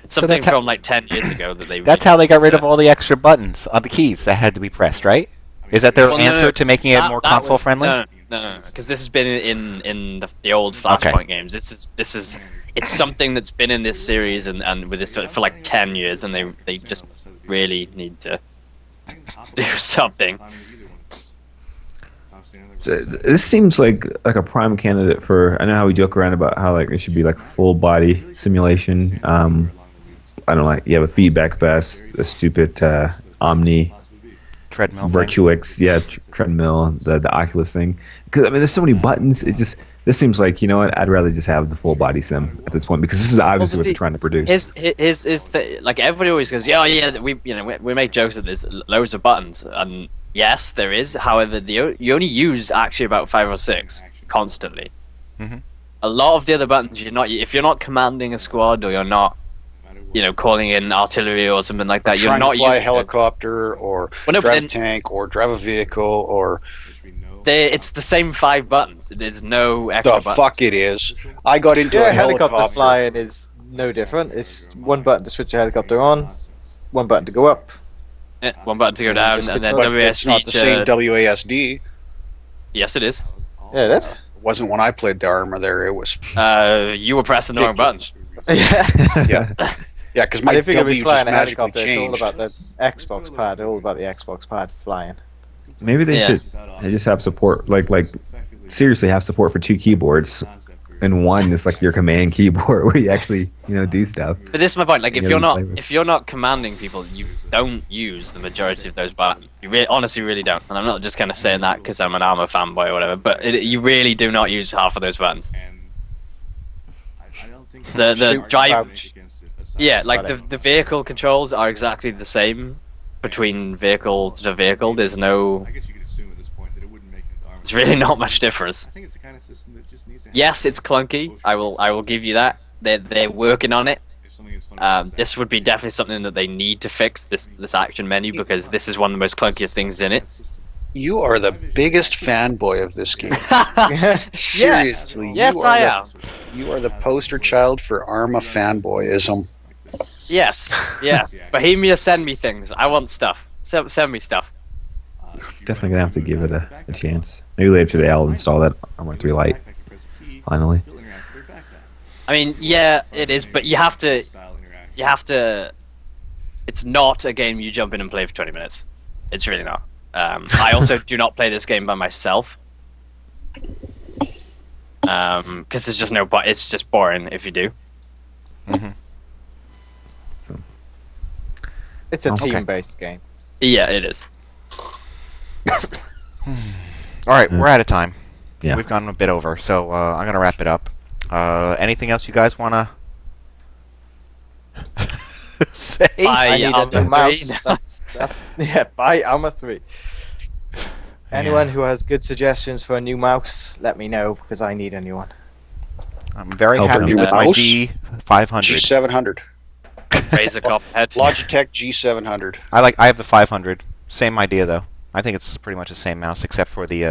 Something from like 10 years ago that they. That's how they got rid of all the extra buttons on the keys that had to be pressed, right? Is that their answer to making it more console friendly? No, because this has been in the old Flashpoint games. This is it's something that's been in this series and with this for like 10 years, and they just really need to do something. So this seems like a prime candidate for. I know how we joke around about how like it should be like full body simulation. I don't know, like you have a feedback vest, a stupid Omni Treadmill. Virtuix, treadmill, the Oculus thing. Because I mean, there's so many buttons. This seems like what? I'd rather just have the full body sim at this point because this is obviously what they're trying to produce. Like everybody always goes, we make jokes that there's loads of buttons, and yes, there is. However, you only use actually about 5 or 6 constantly. A lot of the other buttons if you're not commanding a squad or you're not calling in artillery or something like that, you're not trying to fly a using helicopter or drive a tank or drive a vehicle or. It's the same 5 buttons. There's no extra buttons. The fuck it is. I got into a helicopter flying is no different. It's one button to switch a helicopter on, one button to go up. One button to go down, and then It's not the same WASD. Yes, it is. Yeah, it is. It wasn't when I played the Arma there. It was. You were pressing the wrong buttons. Yeah. Yeah, because my if you're gonna be W flying just a magically helicopter, it's all changed. about the Xbox pad. All about the Xbox pad flying. Maybe they should. They just have support, like seriously have support for 2 keyboards, and one is like your command keyboard where you actually do stuff. But this is my point. Like, if you're not commanding people, you don't use the majority of those buttons. You honestly really don't. And I'm not just kind of saying that because I'm an Arma fanboy or whatever. But you really do not use half of those buttons. The drive, like the vehicle controls are exactly the same between vehicle to vehicle. There's really not much difference. Yes, it's clunky. I will give you that. They're working on it. This would be definitely something that they need to fix, this action menu, because this is one of the most clunkiest things in it. You are the biggest fanboy of this game. Yes, Seriously, yes, I am. You are the poster child for Arma fanboyism. Yes, yeah. Bohemia, send me things. I want stuff. Send me stuff. Definitely gonna have to give it a chance. Maybe later today I'll install that Arma 3 Lite. Finally. I mean, yeah, it is, but you have to. It's not a game you jump in and play for 20 minutes. It's really not. I also do not play this game by myself. Because there's just no point. It's just boring if you do. Mm-hmm. So, It's a Okay. team-based game. Yeah, it is. All right, we're out of time. yeah. We've gone a bit over, so I'm gonna wrap it up. Anything else you guys wanna say? Bye, I need a Alma new mouse. 3. Yeah, buy Alma 3. Anyone who has good suggestions for a new mouse, let me know, because I need a new one. I'm very Oh, happy for with my mouse? G500. G700. Raise a copperhead. Logitech G700. I have the 500. Same idea though. I think it's pretty much the same mouse except for the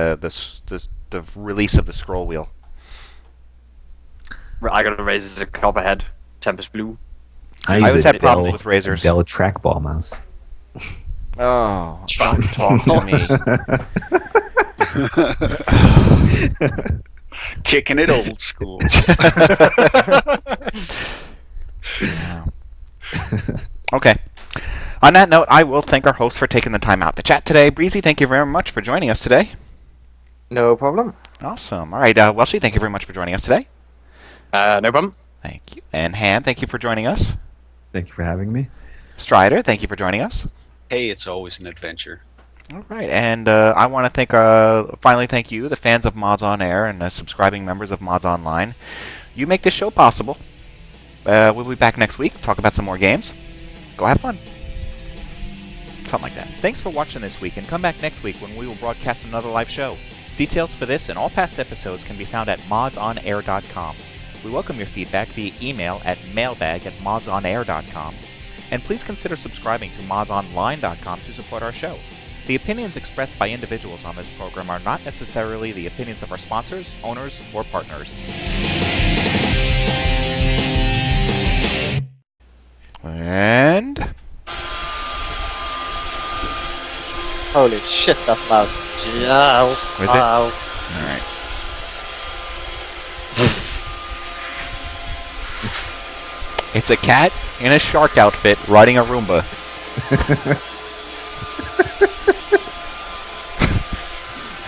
release of the scroll wheel. I gotta raise a copperhead. Tempest Blue. I always use had a problems Dell- with razors. a Dell trackball mouse. Oh, don't talk to me. Kicking it old school. Yeah. Okay. On that note, I will thank our host for taking the time out to chat today. Breezy, thank you very much for joining us today. No problem. Awesome. All right, Welshy, thank you very much for joining us today. No problem. Thank you. And Han, thank you for joining us. Thank you for having me. Stryder, thank you for joining us. Hey, it's always an adventure. All right, and I want to finally thank you, the fans of Mods on Air and the subscribing members of Mods Online. You make this show possible. We'll be back next week, talk about some more games. Go have fun. Something like that. Thanks for watching this week, and come back next week when we will broadcast another live show. Details for this and all past episodes can be found at modsonair.com. We welcome your feedback via email at mailbag@modsonair.com. And please consider subscribing to modsonline.com to support our show. The opinions expressed by individuals on this program are not necessarily the opinions of our sponsors, owners, or partners. And... Holy shit, that's loud. Ciao. Is it? All right. It's a cat in a shark outfit riding a Roomba.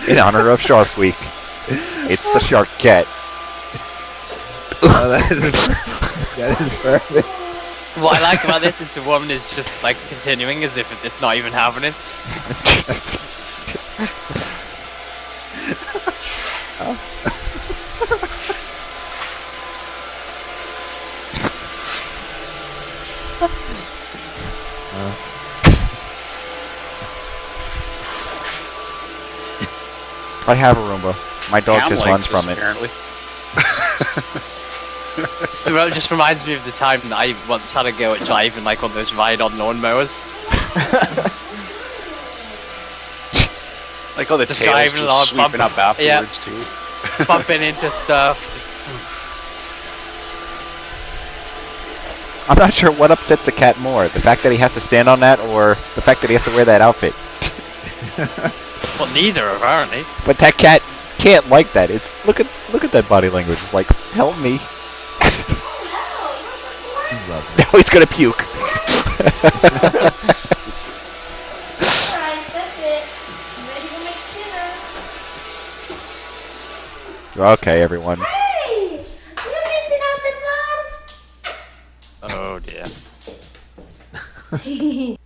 In honor of Shark Week. It's the Shark Cat. Oh, that is perfect. What I like about this is the woman is just like continuing as if it's not even happening. I have a Roomba. My dog Cam just likes runs this, from it. apparently. So it just reminds me of the time that I once had a go at driving like one of those ride-on lawnmowers. Like all the Just tails driving along, sweeping up afterwards yeah. too. Bumping into stuff. I'm not sure what upsets the cat more, the fact that he has to stand on that or the fact that he has to wear that outfit. Well, neither apparently. But that cat can't like that. It's look at that body language. It's like, help me. Now he's gonna puke. Okay, everyone. Hey! You missing out the Oh dear. fun?